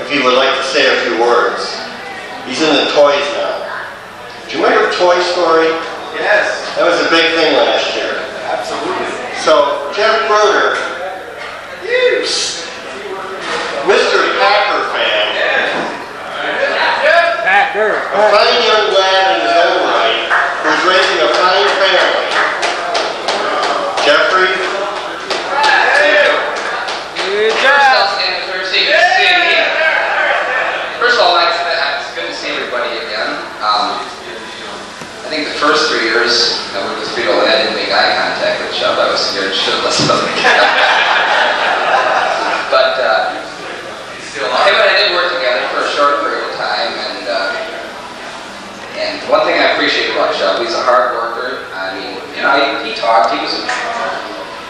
[SPEAKER 4] If he would like to say a few words. He's in the toys now. Do you remember Toy Story?
[SPEAKER 13] Yes.
[SPEAKER 4] That was a big thing last year.
[SPEAKER 13] Absolutely.
[SPEAKER 4] So, Jeff Bruner, Mr. Packer fan,
[SPEAKER 8] Packer.
[SPEAKER 4] a fine young lad in his own right, who's raising a fine family. Jeffrey?
[SPEAKER 8] Good
[SPEAKER 9] First,
[SPEAKER 8] job.
[SPEAKER 9] I'll stand up for City. First of all, it's good to see everybody again. I think the first 3 years I worked with Frito Lay, I didn't make eye contact with Chub. I was scared shitless of him. But him and I did work together for a short period of time, and one thing I appreciate about Chub, he's a hard worker. I mean, you know, he talked. He was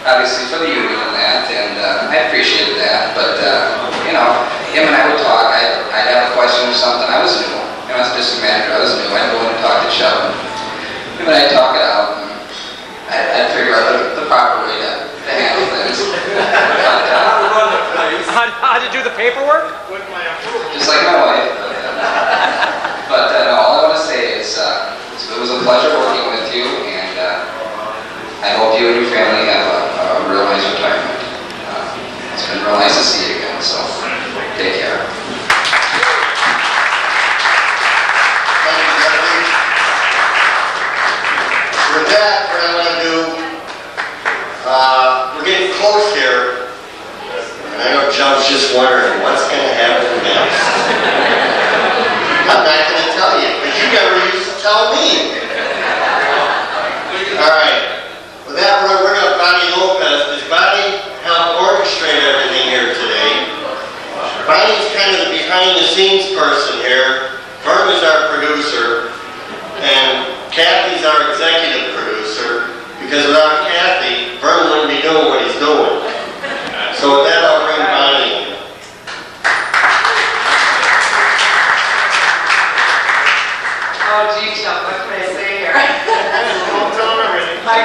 [SPEAKER 9] obviously for the union and that, and I appreciated that. But you know, him and I would talk. I'd have a question or something. I was new. You know, as a district manager, I was new. I'd go in and talk to Chub. Him and I'd talk it out. And I'd figure out the proper way to handle things.
[SPEAKER 8] How to do the paperwork?
[SPEAKER 9] Just like my wife. But no, all I want to say is it was a pleasure working with you, and I hope you and your family have a real nice retirement. It's been real nice to see you again, so take care.
[SPEAKER 4] With that, what I want to do, we're getting close here. And I know Chubb's just wondering what's going to happen next. I'm not going to tell you, because you never used to tell me. All right. With that, we're going to bring up Bonnie Lopez. Does Bonnie help orchestrate everything here today? Bonnie's kind of the behind-the-scenes person here. Vern is our producer. And Kathy's our executive producer, because without Kathy, Vern wouldn't be doing what he's doing. So with that, I'll bring Bonnie in.
[SPEAKER 19] Oh, gee, Chub, what can I say here? I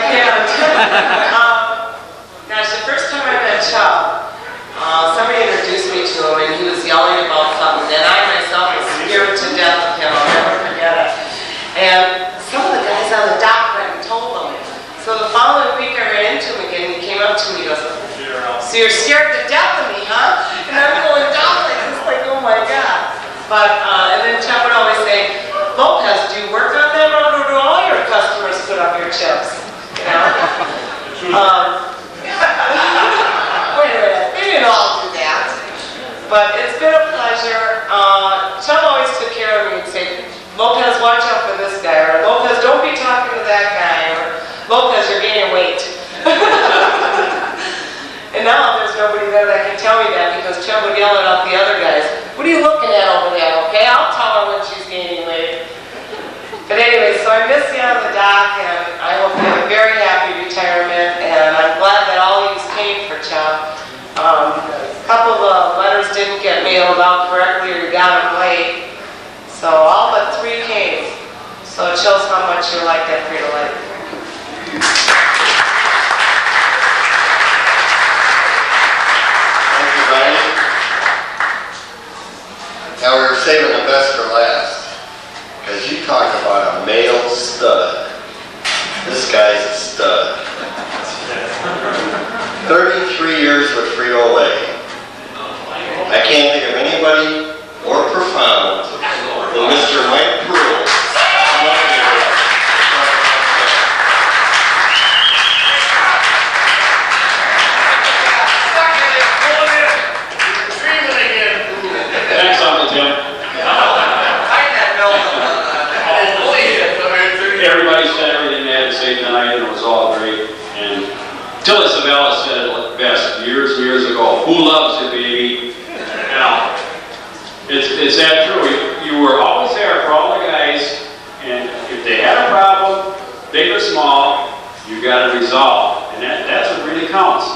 [SPEAKER 19] can't. Gosh, the first time I met Chub, somebody introduced me to him, and he was yelling about something, and I myself was scared to death of him. I'll never forget it. And some of the guys on the dock went and told him. So the following week I ran into him again, and he came up to me and goes, "So you're scared to death of me, huh?" And I'm going down like this, like, oh my God. But, and then Chub would always say, "Lopez, do you work on that road, or do all your customers put up your chips?" You know? Wait a minute, they didn't all do that. But it's been a pleasure. Chub always took care of me and say, "Lopez, watch out for this guy," or "Lopez, don't be talking to that guy," or "Lopez, you're gaining weight." And now there's nobody there that can tell me that, because Chub would yell at the other guys, "What are you looking at over there, okay? I'll tell her when she's gaining weight." But anyway, so I miss you on the dock, and I hope you have a very happy retirement, and I'm glad that all these came for Chub. A couple of letters didn't get mailed out correctly, or you got them late. So all but 3 came. So it shows how much you like that Frito Lay.
[SPEAKER 4] saving the best for last. Because you talk about a male stud. This guy's a stud. 33 years with Frito-Lay. I can't think of anybody more profound than Mr. Mike Pearl.
[SPEAKER 20] Thanks, Uncle Jim. Everybody said everything they had to say tonight, and it was all great. And Tilly Sabella said it best years and years ago. Who loves you, baby? Now, it's that true. You were always there for all the guys, and if they had a problem, big or small, you got it resolved. And that's what really counts.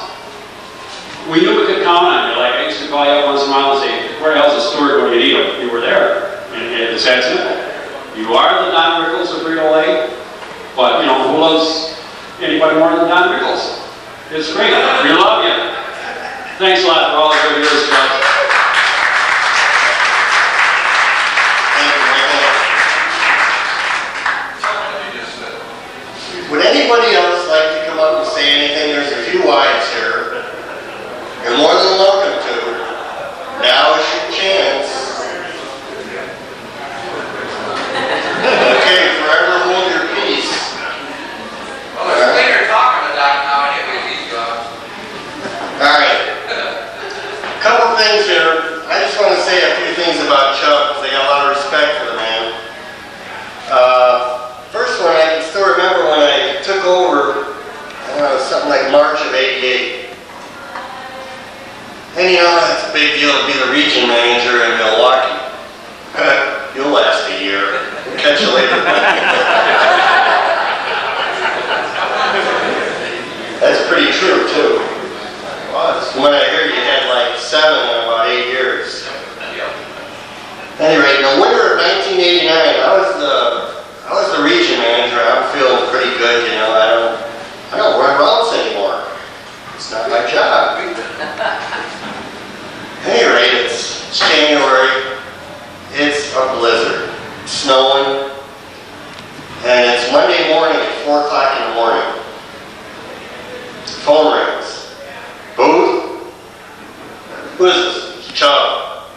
[SPEAKER 20] We knew we could count on you. Like, I used to call you up once in a while and say, where the hell's the steward when you need him? You were there. And it's that simple. You are the Don Rickles of Frito-Lay, but, you know, who loves anybody more than Don Rickles? It's great. We love you. Thanks a lot for all the good years, Chub.
[SPEAKER 4] Would anybody else like to come up and say anything? There's a few wives here. You're more than welcome to. Now is your chance. Okay, forever hold your peace.
[SPEAKER 14] Well, there's later talking about now anyway, these jobs.
[SPEAKER 4] Alright. Couple things here. I just want to say a few things about Chub, because I got a lot of respect for the man. First one, I can still remember when I took over, I don't know, something like March of '88. And you know, it's a big deal to be the region manager in Milwaukee. You'll last a year. We'll catch you later. That's pretty true, too. When I hear you had like 7 in about 8 years. Anyway, in the winter of 1989, I was the region manager. I'm feeling pretty good, you know. I don't run routes anymore. It's not my job. At any rate, it's January. It's a blizzard. It's snowing. And it's Monday morning at 4 o'clock in the morning. Phone rings. Booth? Who is this? It's Chub.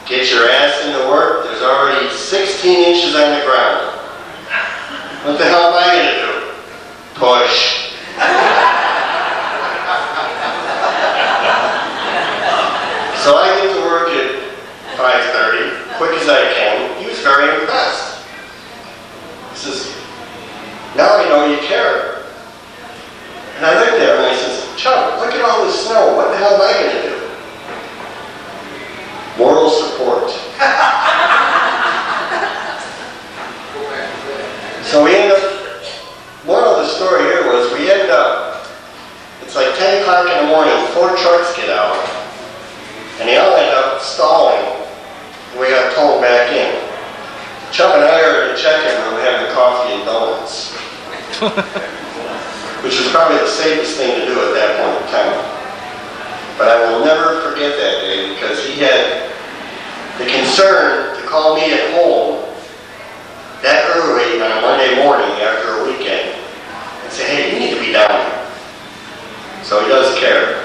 [SPEAKER 4] Get your ass into work. There's already 16 inches on the ground. What the hell am I going to do? Push. So I get to work at 5:30, quick as I can. He was very impressed. He says, now I know you care. And I looked at him and I says, Chub, look at all this snow. What the hell am I going to do? Moral support. So we end up, moral of the story here was we end up, it's like 10 o'clock in the morning, 4 trucks get out, and they all end up stalling, and we got towed back in. Chub and I are in the check-in room having coffee and donuts, which was probably the safest thing to do at that point in time. But I will never forget that day because he had the concern to call me at home that early on a Monday morning after a weekend and say, hey, you need to be down here. So he does care.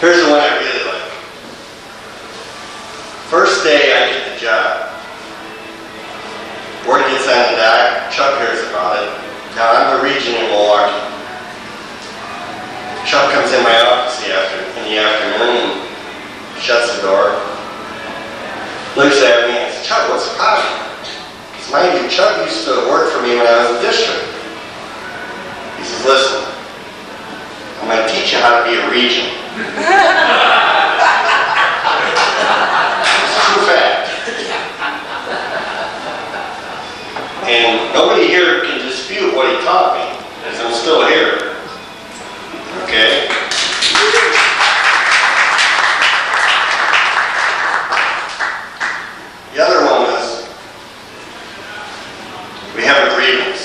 [SPEAKER 4] Here's the one I really like. First day I get the job. Word gets on the dock, Chub hears about it. Now I'm the region in Milwaukee. Chub comes in my office in the afternoon and shuts the door. Looks at me and says, Chub, what's the problem? Because mind you, Chub used to work for me when I was in district. He says, listen, I'm going to teach you how to be a region. It's a true fact. And nobody here can dispute what he taught me, because I'm still here. Okay? The other one was, we have a grievance.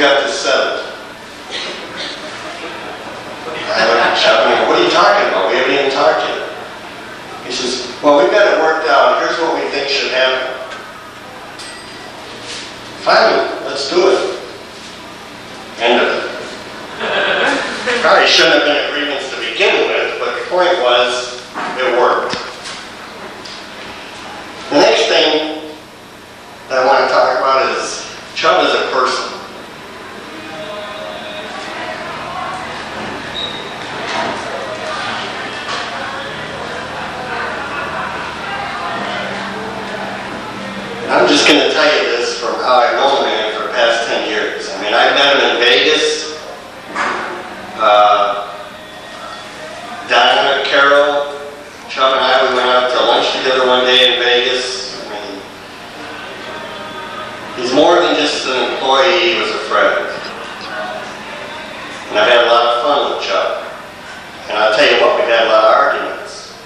[SPEAKER 4] got this settled. I looked at Chub and I go, what are you talking about? We haven't even talked yet. He says, well, we've got it worked out. Here's what we think should happen. Fine, let's do it. End of it. Probably shouldn't have been agreements to begin with, but the point was, it worked. The next thing that I want to talk about is Chub as a person. I'm just going to tell you this from how I've known him for the past 10 years. I mean, I've met him in Vegas. Donna, Carol, Chub and I, we went out to lunch together one day in Vegas. I mean, he's more than just an employee, he was a friend. And I've had a lot of fun with Chub. And I'll tell you what, we've had a lot of arguments.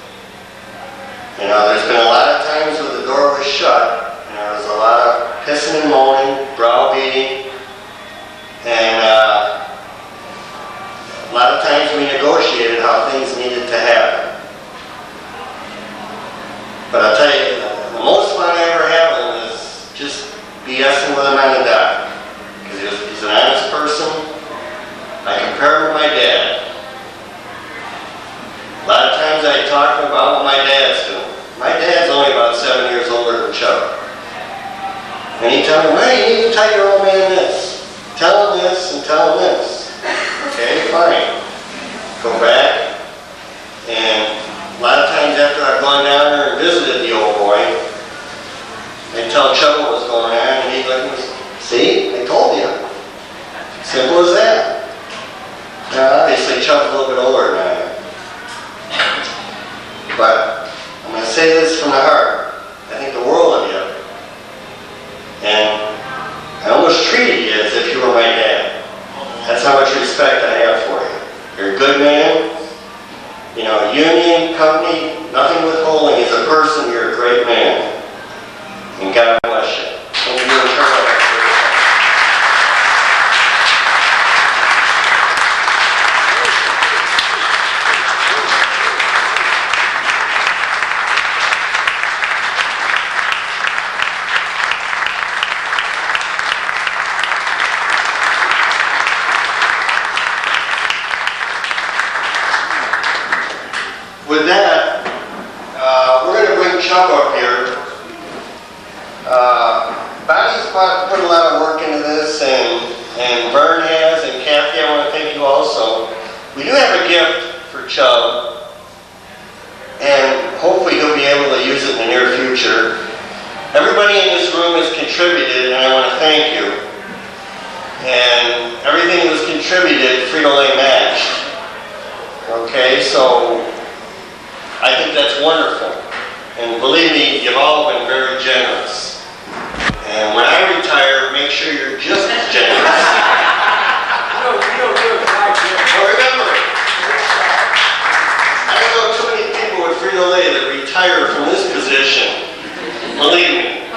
[SPEAKER 4] You know, there's been a lot of times where the door was shut, and there was a lot of pissing and moaning, browbeating, and a lot of times we negotiated how things needed to happen. But I'll tell you, the most fun I ever had with him is just BSing with him on the dock. Because he's an honest person. I compare him with my dad. A lot of times I talk to him about what my dad's doing. My dad's only about 7 years older than Chub. And he'd tell me, well, you need to tell your old man this. Tell him this and tell him this. Okay, fine. Go back, and a lot of times after I've gone down there and visited the old boy, I'd tell Chub what was going on, and he'd let me, see, I told you. Simple as that. Now, obviously, Chub's a little bit older than I am. But I'm going to say this from the heart. I think the world of you. And I almost treated you as if you were my dad. That's how much respect I have for you. You're a good man. You know, union, company, nothing withholding. As a person, you're a great man. And God bless you. Thank you and Carol. With that, we're going to bring Chub up here. Bonnie's put a lot of work into this, and Vern has, and Kathy, I want to thank you also. We do have a gift for Chub, and hopefully he'll be able to use it in the near future. Everybody in this room has contributed, and I want to thank you. And everything that was contributed, Frito-Lay matched. Okay, so I think that's wonderful. And believe me, you've all been very generous. And when I retire, make sure you're just as generous. Well, remember, I don't know too many people with Frito-Lay that retire from this position. Believe me.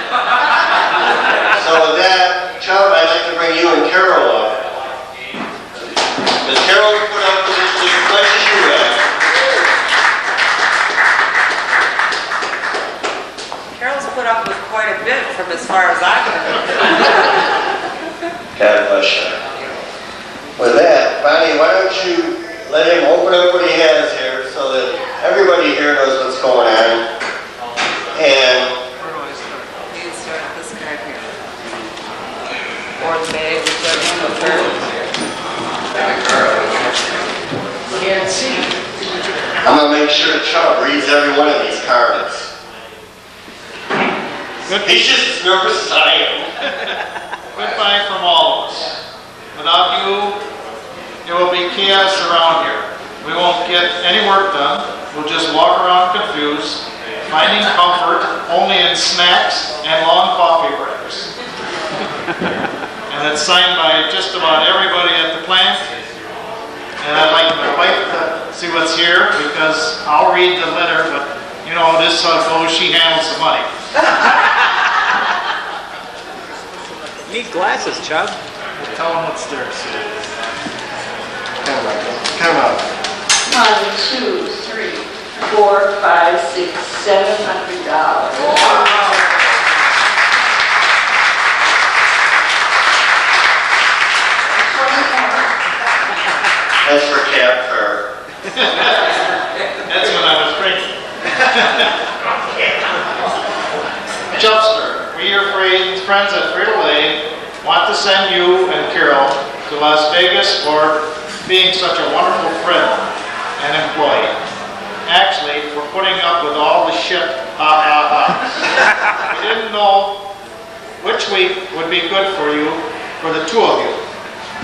[SPEAKER 4] So with that, Chub, I'd like to bring you and Carol up. Because Carol put up with this as much as you have.
[SPEAKER 19] Carol's put up with quite a bit from as far as I've been.
[SPEAKER 4] God bless you. With that, Bonnie, why don't you let him open up what he has here so that everybody here knows what's going on. And
[SPEAKER 19] You can start with this card here. Or the bag, whichever you prefer.
[SPEAKER 2] Can't see.
[SPEAKER 4] I'm going to make sure Chub reads every one of these cards. He's just as nervous as I am.
[SPEAKER 2] Goodbye from all of us. Without you, there will be chaos around here. We won't get any work done. We'll just walk around confused, finding comfort only in snacks and long coffee breaks. And it's signed by just about everybody at the plant. And I'd like my wife to see what's here because I'll read the letter, but you know, this is how it goes. She handles the money.
[SPEAKER 8] Need glasses, Chub.
[SPEAKER 2] Tell them what's theirs. Come on.
[SPEAKER 16] 1, 2, 3, 4, 5, 6, $700.
[SPEAKER 4] That's for cab fare.
[SPEAKER 6] That's what I was drinking. Chubster, we, your friends at Frito-Lay, want to send you and Carol to Las Vegas for being such a wonderful friend and employee. Actually, for putting up with all the shit, ha ha ha. We didn't know which week would be good for you, for the two of you.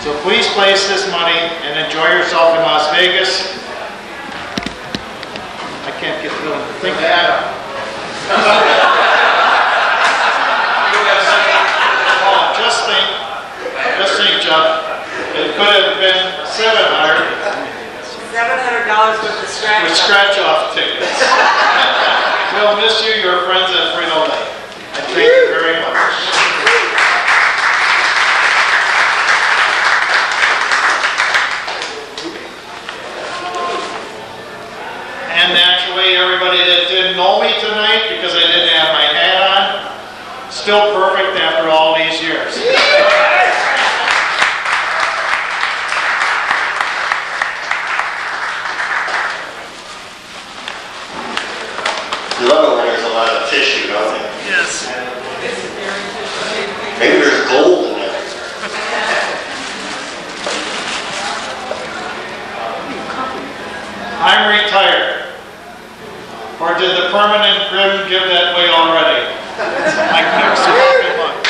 [SPEAKER 6] So please place this money and enjoy yourself in Las Vegas. I can't get Bill to think that. Oh, just think, Chub. It could have been $700
[SPEAKER 19] $700 worth of scratch.
[SPEAKER 6] with scratch-off tickets. We'll miss you, your friends at Frito-Lay. I thank you very much. And naturally, everybody that didn't know me tonight, because I didn't have my hat on, still perfect after all these years.
[SPEAKER 4] You love it when there's a lot of tissue, don't you?
[SPEAKER 2] Yes.
[SPEAKER 4] Maybe there's gold in there.
[SPEAKER 6] I'm retired. Or did the permanent grim give that way already? Like next fucking month.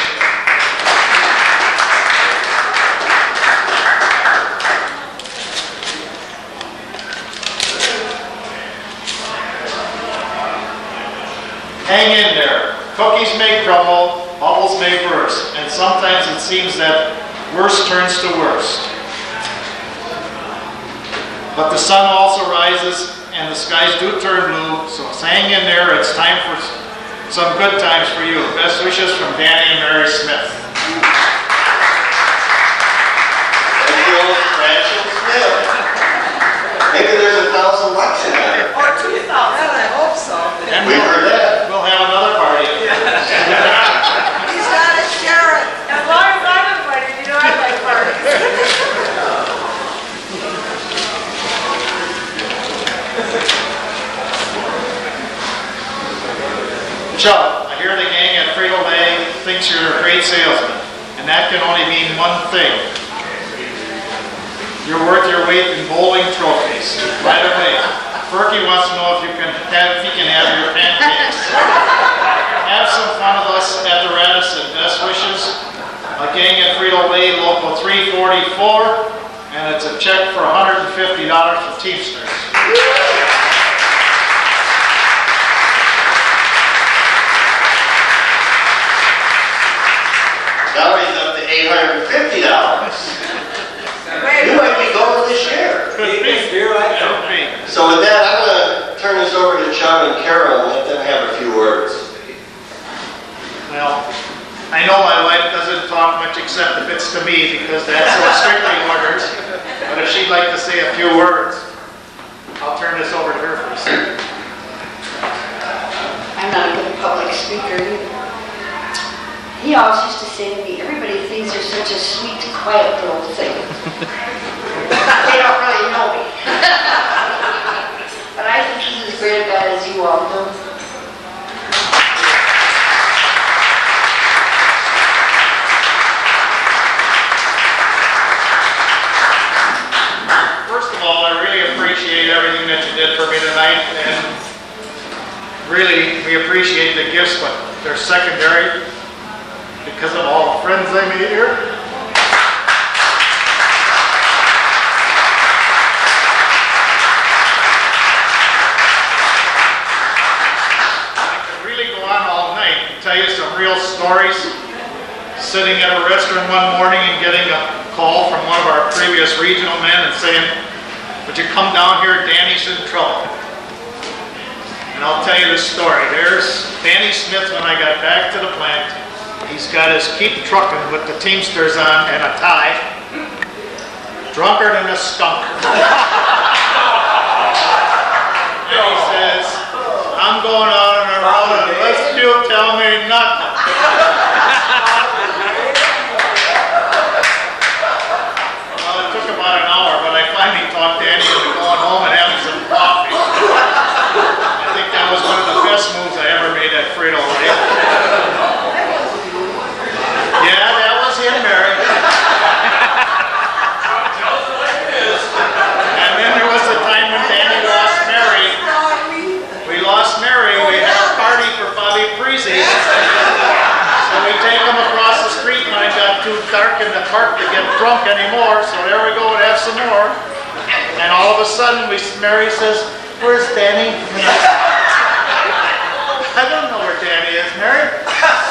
[SPEAKER 6] Hang in there. Cookies may crumble, bubbles may burst, and sometimes it seems that worst turns to worst. But the sun also rises and the skies do turn blue, so hang in there. It's time for some good times for you. Best wishes from Danny and Mary Smith.
[SPEAKER 4] And the old scratch and sniff. Maybe there's $1,000 in there.
[SPEAKER 19] Or 2,000, I hope so.
[SPEAKER 6] And
[SPEAKER 4] We've heard that.
[SPEAKER 6] we'll have another party.
[SPEAKER 19] He's not a sheriff. As long as I'm invited, you know I like parties.
[SPEAKER 6] Chub, I hear the gang at Frito-Lay thinks you're a great salesman, and that can only mean one thing. You're worth your weight in bowling trophies. By the way, Ferky wants to know if he can have your pancakes. Have some fun with us at the Radisson. Best wishes. A gang at Frito-Lay, Local 344, and it's a check for $150 for Teamsters.
[SPEAKER 4] Now he's up to $850. You might be going this year.
[SPEAKER 6] Could be.
[SPEAKER 4] So with that, I'm going to turn this over to Chub and Carol and let them have a few words.
[SPEAKER 6] Well, I know my wife doesn't talk much except if it's to me because that's so strictly ordered. But if she'd like to say a few words, I'll turn this over to her for a second.
[SPEAKER 16] I'm not a good public speaker either. He always used to say to me, everybody thinks you're such a sweet, quiet little thing. They don't really know me. But I think he's as great a guy as you all do.
[SPEAKER 6] First of all, I really appreciate everything that you did for me tonight, and really, we appreciate the gifts, but they're secondary because of all the friends I made here. I could really go on all night and tell you some real stories. Sitting at a restaurant one morning and getting a call from one of our previous regional men and saying, would you come down here, Danny's in trouble. And I'll tell you the story. There's Danny Smith when I got back to the plant.
[SPEAKER 2] He's got his keep trucking with the Teamsters on and a tie. Drunker than a skunk. And he says, I'm going out on a road unless you tell me nothing. Well, it took about an hour, but I finally talked Danny into going home and having some coffee. I think that was one of the best moves I ever made at Frito-Lay. Yeah, that was him, Mary. And then there was the time when Danny lost Mary. We lost Mary. We had a party for Bobby Preezy. So we take him across the street when it got too dark in the park to get drunk anymore. So there we go and have some more. And all of a sudden, Mary says, "Where's Danny?" I don't know where Danny is, Mary.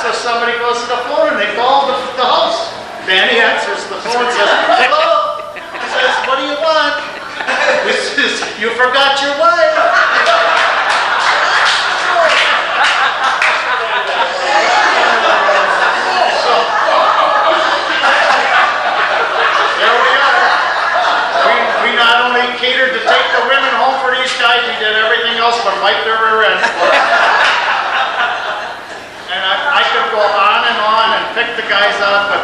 [SPEAKER 2] So somebody goes to the phone and they call the house. Danny answers the phone and says, "Hello." He says, "What do you want?" He says, "You forgot your wife." So, there we are. We not only catered to take the women home for these guys, we did everything else but wipe their rear ends. I could go on and pick the guys up, but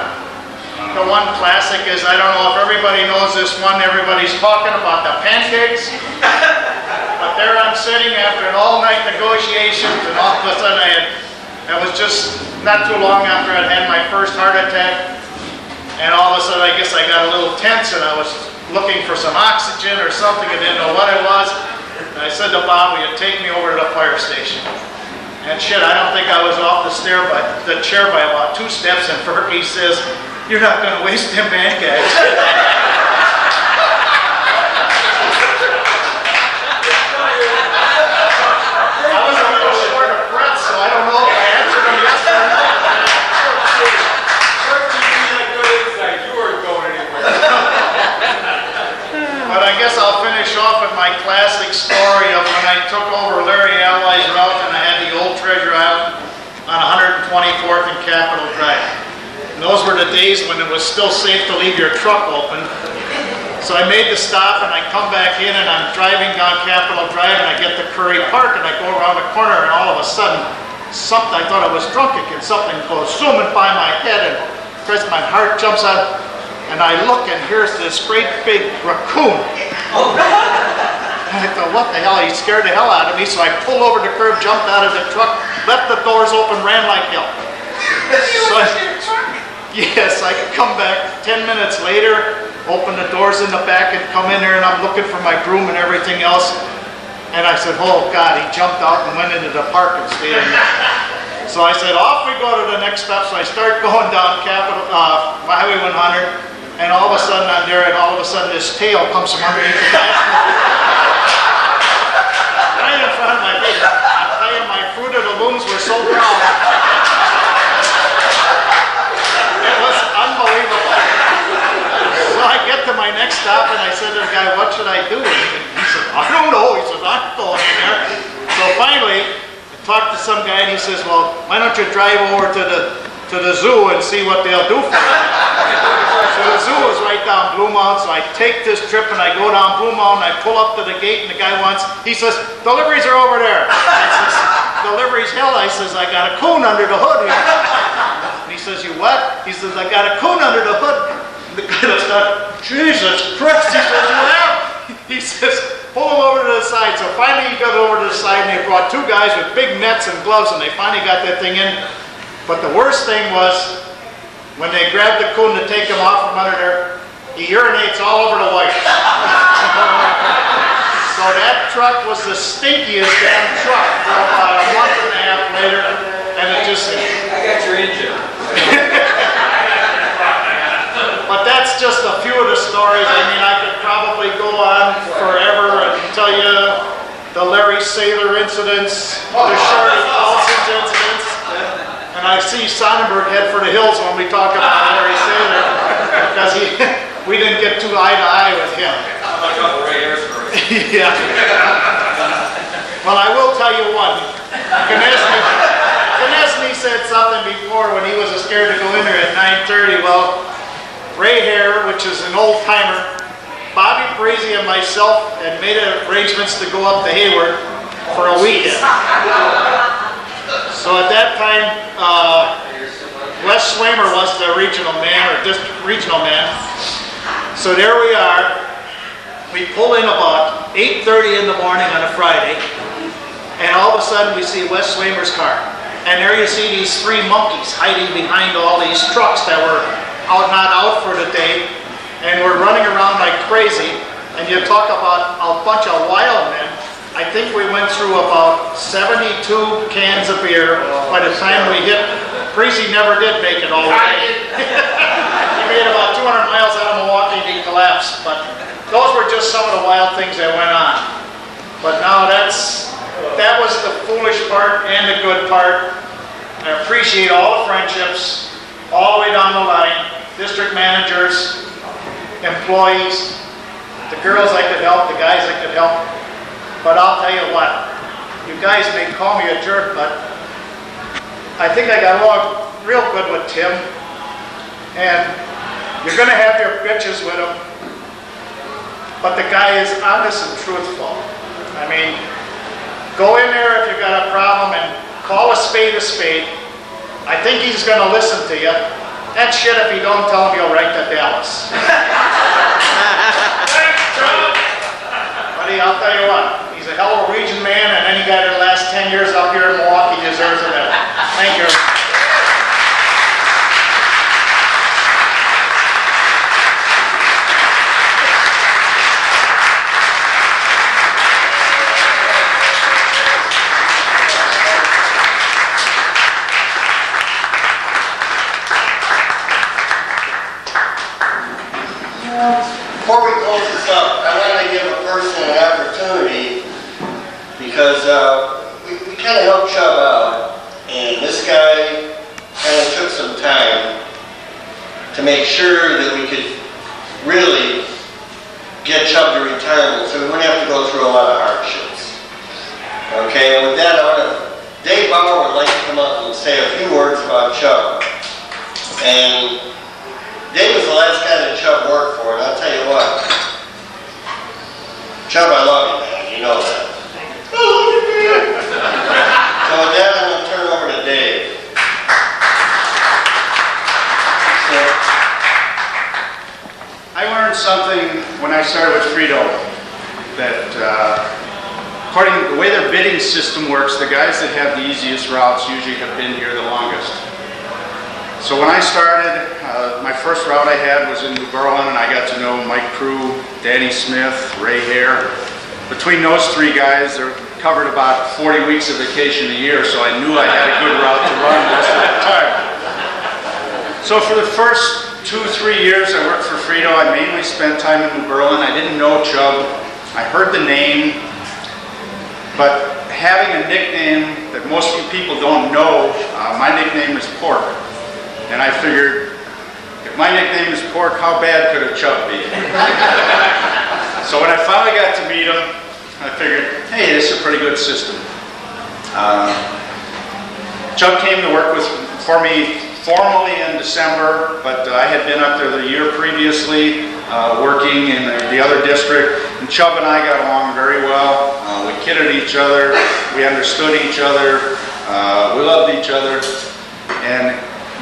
[SPEAKER 2] the one classic is, I don't know if everybody knows this one, everybody's talking about the pancakes, but there I'm sitting after an all-night negotiations, and all of a sudden I was just not too long after I'd had my first heart attack, and all of a sudden I guess I got a little tense, and I was looking for some oxygen or something, and didn't know what it was, and I said to Bob, "Will you take me over to the fire station?" And shit, I don't think I was off the chair by about 2 steps, and he says, "You're not going to waste them pancakes." I was a little short of breath, so I don't know if I answered him yes or no.
[SPEAKER 11] You weren't going anywhere.
[SPEAKER 2] But I guess I'll finish off with my classic story of when I took over Larry Allies route and I had the old Treasure Island on 124th and Capitol Drive. And those were the days when it was still safe to leave your truck open. So I made the stop and I come back in and I'm driving down Capitol Drive and I get to Curry Park and I go around the corner and all of a sudden I thought I was drunk again, something goes zooming by my head and first my heart jumps out. And I look and here's this great big raccoon. And I thought, what the hell? He scared the hell out of me. So I pulled over the curb, jumped out of the truck, left the doors open, ran like hell. Yes, I could come back 10 minutes later, open the doors in the back and come in there and I'm looking for my broom and everything else. And I said, oh God, he jumped out and went into the park and stayed in there. So I said, off we go to the next stop. So I start going down Highway 100. And all of a sudden I'm there, and all of a sudden this tail comes from underneath the dash. Right in front of my face. I tell you, my Fruit of the Looms were so proud. It was unbelievable. So I get to my next stop, and I said to the guy, what should I do? And he said, I don't know. He says, I'm going in there. So finally, I talked to some guy, and he says, well, why don't you drive over to the zoo and see what they'll do for you? So the zoo is right down Blue Mountain, so I take this trip and I go down Blue Mountain, I pull up to the gate and the guy he says, deliveries are over there. I says, deliveries hell, I says, I got a coon under the hood here. And he says, you what? He says, I got a coon under the hood. And the guy looks down, Jesus Christ, he says, you have? He says, pull him over to the side. So finally he got over to the side and they brought 2 guys with big nets and gloves and they finally got that thing in. But the worst thing was, when they grabbed the coon to take him off from under there, he urinates all over the wife. So that truck was the stinkiest damn truck for about a month and a half later, and it just...
[SPEAKER 20] I got your engine.
[SPEAKER 2] But that's just a few of the stories. I mean, I could probably go on forever and tell you the Larry Saylor incidents, the Shirley Paulson's incidents. And I see Sonnenberg head for the hills when we talk about Larry Saylor, because we didn't get too eye to eye with him.
[SPEAKER 20] I got the right answer.
[SPEAKER 2] Yeah. Well, I will tell you one. Knesny said something before when he was scared to go in there at 9:30. Well, Ray Hare, which is an old timer, Bobby Parisi and myself had made arrangements to go up to Hayward for a weekend. So at that time, Wes Swamer was the regional man, or district regional man. So there we are. We pull in about 8:30 in the morning on a Friday, and all of a sudden we see Wes Swamer's car. And there you see these three monkeys hiding behind all these trucks that were not out for the day, and we're running around like crazy. And you talk about a bunch of wild men. I think we went through about 72 cans of beer by the time we hit. Parisi never did make it all the way. He made about 200 miles out of Milwaukee and he collapsed. But those were just some of the wild things that went on. But now that was the foolish part and the good part. I appreciate all the friendships all the way down the line. District managers, employees, the girls I could help, the guys I could help. But I'll tell you what, you guys may call me a jerk, but I think I got along real good with Tim. And you're going to have your bitches with him, but the guy is honest and truthful. I mean, go in there if you've got a problem and call a spade a spade. I think he's going to listen to you. That shit, if you don't tell him, he'll write to Dallas. Buddy, I'll tell you what, he's a hell of a region man, and any guy that lasts 10 years up here in Milwaukee deserves a medal. Thank you.
[SPEAKER 4] Before we close this up, I wanted to give a person an opportunity because we kind of helped Chub out, and this guy kind of took some time to make sure that we could really get Chub to retirement so we wouldn't have to go through a lot of hardships. Okay, and with that, Dave Bauer would like to come up and say a few words about Chub. And Dave was the last guy that Chub worked for, and I'll tell you what, Chub, I love you, man. You know that. So with that, I'm going to turn it over to Dave.
[SPEAKER 21] I learned something when I started with Frito, that according to the way their bidding system works, the guys that have the easiest routes usually have been here the longest. So when I started, my first route I had was in New Berlin, and I got to know Mike Crew, Danny Smith, Ray Hare. Between those three guys, they covered about 40 weeks of vacation a year, so I knew I had a good route to run most of the time. So for the first 2-3 years I worked for Frito, I mainly spent time in New Berlin. I didn't know Chub. I heard the name, but having a nickname that most people don't know, my nickname is Pork. And I figured, if my nickname is Pork, how bad could a Chub be? So when I finally got to meet him, I figured, hey, this is a pretty good system. Chub came to work for me formally in December, but I had been up there the year previously working in the other district, and Chub and I got along very well. We kidded each other, we understood each other, we loved each other, and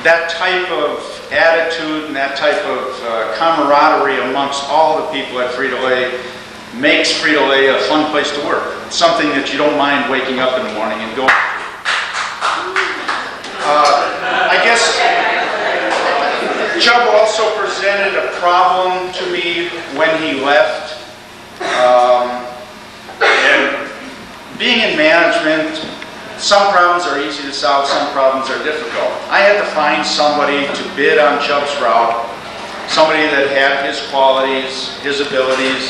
[SPEAKER 21] that type of attitude and that type of camaraderie amongst all the people at Frito-Lay makes Frito-Lay a fun place to work. It's something that you don't mind waking up in the morning and going. I guess Chub also presented a problem to me when he left. And being in management, some problems are easy to solve, some problems are difficult. I had to find somebody to bid on Chub's route, somebody that had his qualities, his abilities.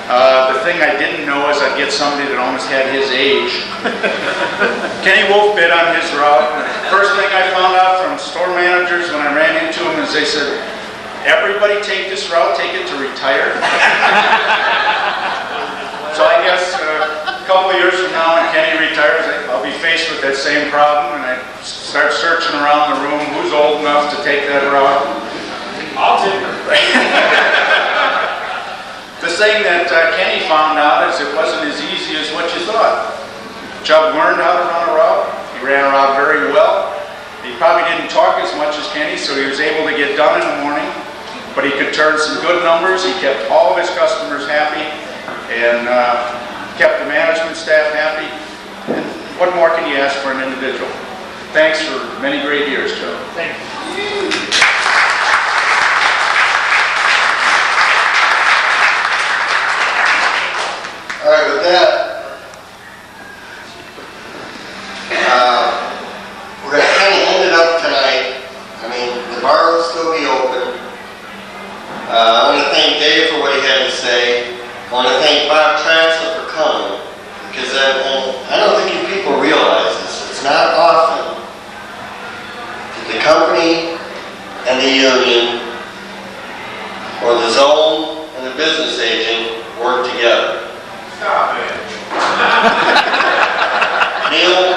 [SPEAKER 21] The thing I didn't know is I'd get somebody that almost had his age. Kenny Wolf bid on his route. First thing I found out from store managers when I ran into them is they said, everybody take this route, take it to retire. So I guess a couple of years from now when Kenny retires, I'll be faced with that same problem, and I
[SPEAKER 10] start searching around the room, who's old enough to take that route?
[SPEAKER 16] I'll take it.
[SPEAKER 10] The thing that Kenny found out is it wasn't as easy as what you thought. Chub learned how to run a route. He ran a route very well. He probably didn't talk as much as Kenny, so he was able to get done in the morning, but he could turn some good numbers. He kept all of his customers happy and kept the management staff happy. And what more can you ask for an individual? Thanks for many great years, Chub.
[SPEAKER 16] Thank you.
[SPEAKER 4] All right, with that, we're going to kind of end it up tonight. I mean, the bar will still be open. I want to thank Dave for what he had to say. I want to thank Bob Traxler for coming, because I don't think you people realize this. It's not often that the company and the union, or the zone and the business agent work together. Stop it. Neil,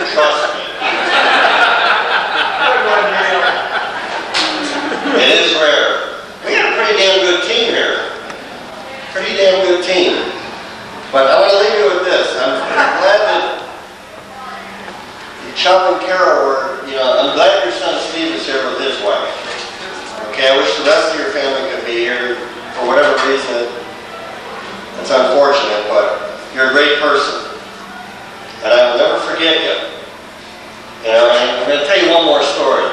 [SPEAKER 4] trust me. It is rare. We got a pretty damn good team here. Pretty damn good team. But I want to leave you with this. I'm glad that Chub and Carol were, I'm glad your son Steve is here with his wife. Okay, I wish the rest of your family could be here for whatever reason. It's unfortunate, but you're a great person. And I will never forget you. I'm going to tell you one more story.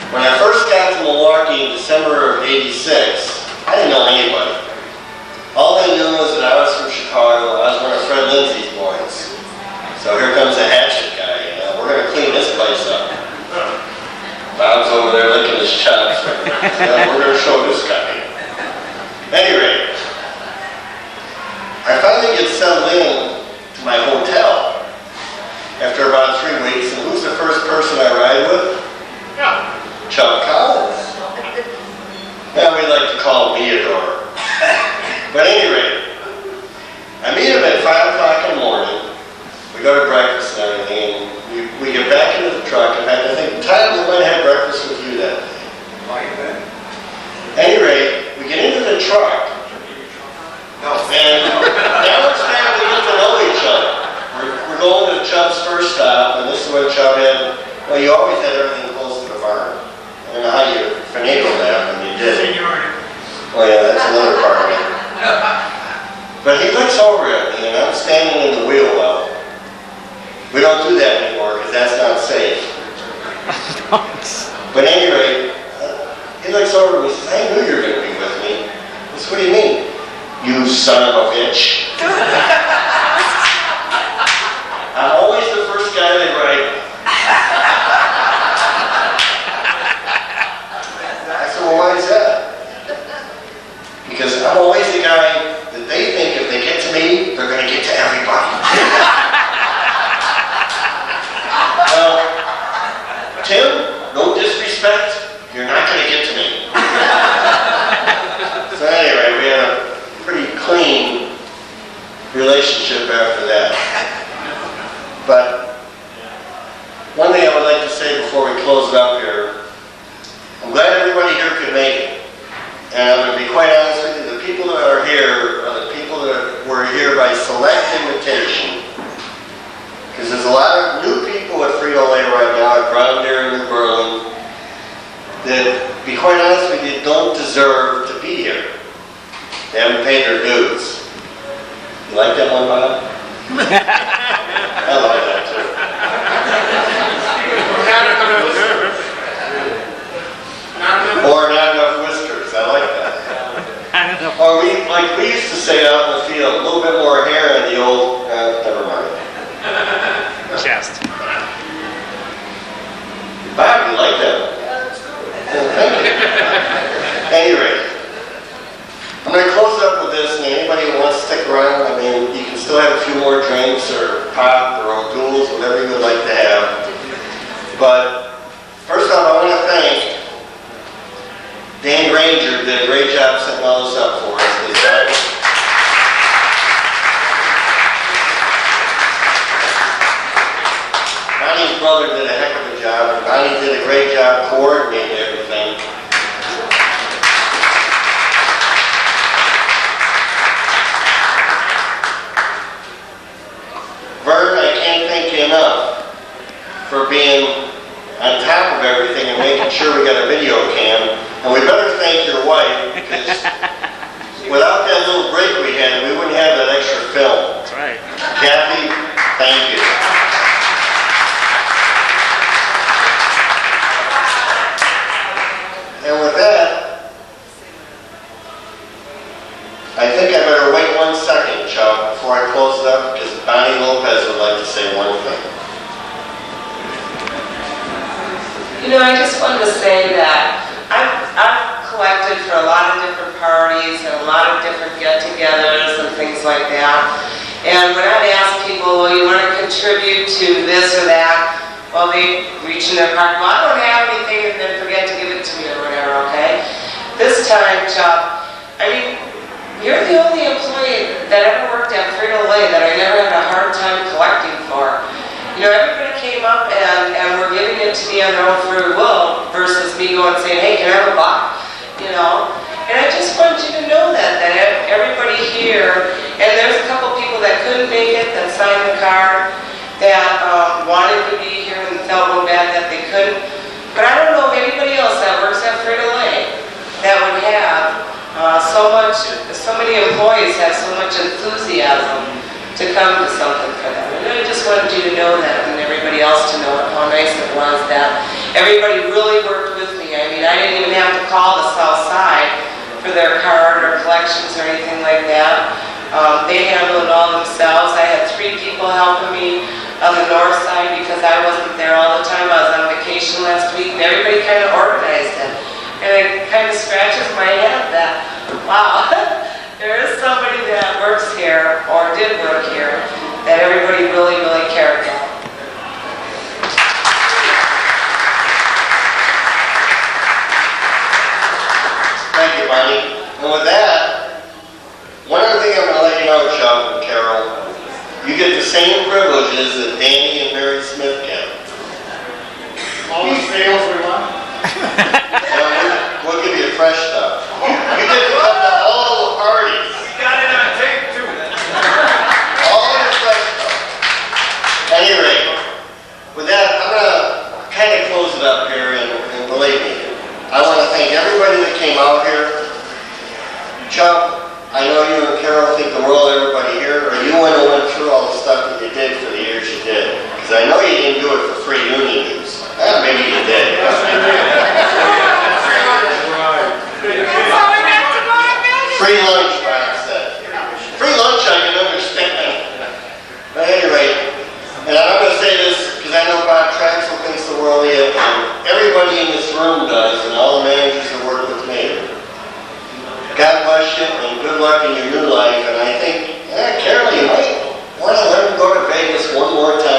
[SPEAKER 4] When I first got to Milwaukee in December of '86, I didn't know anybody. All I knew was that I was from Chicago. I was one of Fred Lindsay's boys. So here comes the hatchet guy. We're going to clean this place up. Bob's over there licking his chops. We're going to show this guy. Anyway, I finally get settled in to my hotel after about 3 weeks, and who's the first person I ride with? Yeah. Chub Collins. Now we like to call him Meador. But anyway, I meet him at 5 o'clock in the morning. We go to breakfast and everything, and we get back into the truck. In fact, I think Tyler might have breakfast with you that day. Like that. Anyway, we get into the truck. No. And now it's time to get to know each other. We're going to Chub's first stop, and this is what Chub had. Well, you always had everything close to the farm. I don't know how you finagled that when you did it. Oh yeah, that's another part of it. But he looks over at me, and I'm standing in the wheel well. We don't do that anymore, because that's not safe. But at any rate, he looks over and he says, I knew you were going to be with me. I said, what do you mean? You son of a bitch. I'm always the first guy they write. I said, well, why is that? Because I'm always the guy that they think if they get to me, they're going to get to everybody. Well, Tim, no disrespect, you're not going to get to me. So anyway, we had a pretty clean relationship after that. But one thing I would like to say before we close it up here, I'm glad everybody here could make it. And I'm going to be quite honest with you, the people that are here are the people that were here by select invitation. Because there's a lot of new people at Frito-Lay right now, at Brown Deer and New Berlin, that, to be quite honest with you, don't deserve to be here. They haven't paid their dues. You like that one, Bob? I like that too. Or not enough whiskers. I like that. Or we used to say out in the field, a little bit more hair in the old, never mind.
[SPEAKER 16] Chest.
[SPEAKER 4] Bob, you like that? Thank you. Anyway, I'm going to close up with this, and anybody who wants to stick around, I mean, you can still have a few more drinks or pop or O'Doul's, whatever you would like to have. But first off, I want to thank Dan Granger, did a great job setting all this up for us. mother did a heck of a job, and Bonnie did a great job coordinating everything. Vern, I can't thank you enough for being on top of everything and making sure we got a video cam. And we better thank your wife, because without that little break we had, we wouldn't have that extra film.
[SPEAKER 8] That's right.
[SPEAKER 4] Kathy, thank you. And with that, I think I better wait 1 second, Chub, before I close it up, because Bonnie Lopez would like to say one thing.
[SPEAKER 19] You know, I just wanted to say that I've collected for a lot of different parties and a lot of different get-togethers and things like that. And when I'd ask people, well, you want to contribute to this or that, well, they reach in their pocket, well, I don't have anything, and then forget to give it to me or whatever, okay? This time, Chub, I mean, you're the only employee that ever worked at Frito-Lay that I never had a hard time collecting for. You know, everybody came up and were giving it to me on their own free will versus me going and saying, hey, can I have a buck? You know? And I just want you to know that everybody here, and there's a couple people that couldn't make it, that signed the card, that wanted to be here and felt real bad that they couldn't. But I don't know of anybody else that works at Frito-Lay that would have so many employees have so much enthusiasm to come to something for them. And I just wanted you to know that, and everybody else to know how nice it was that everybody really worked with me. I mean, I didn't even have to call the South Side for their card or collections or anything like that. They handled it all themselves. I had 3 people helping me on the north side because I wasn't there all the time. I was on vacation last week, and everybody kind of organized it. And it kind of scratches my head that, wow, there is somebody that works here, or did work here, that everybody really, really cared about.
[SPEAKER 4] Thank you, Bonnie. And with that, one other thing I'm going to let you know, Chub and Carol, you get the same privileges that Danny and Mary Smith get.
[SPEAKER 2] All the sales we want.
[SPEAKER 4] We'll give you fresh stuff. You get to come to all the parties.
[SPEAKER 2] Got it on tape too.
[SPEAKER 4] All the fresh stuff. At any rate, with that, I'm going to kind of close it up here, and believe me, I want to thank everybody that came out here. Chub, I know you and Carol think the world of everybody here, or you wouldn't have went through all the stuff that you did for the years you did. Because I know you didn't do it for free union dues. Maybe you did. Free lunch, Bob said. Free lunch I can understand. But at any rate, and I'm going to say this because I know Bob Traxel thinks the world of you, and everybody in this room does, and all the managers that work with me. God bless you, and good luck in your new life. And I think, Carol, you might want to let him go to Vegas one more time.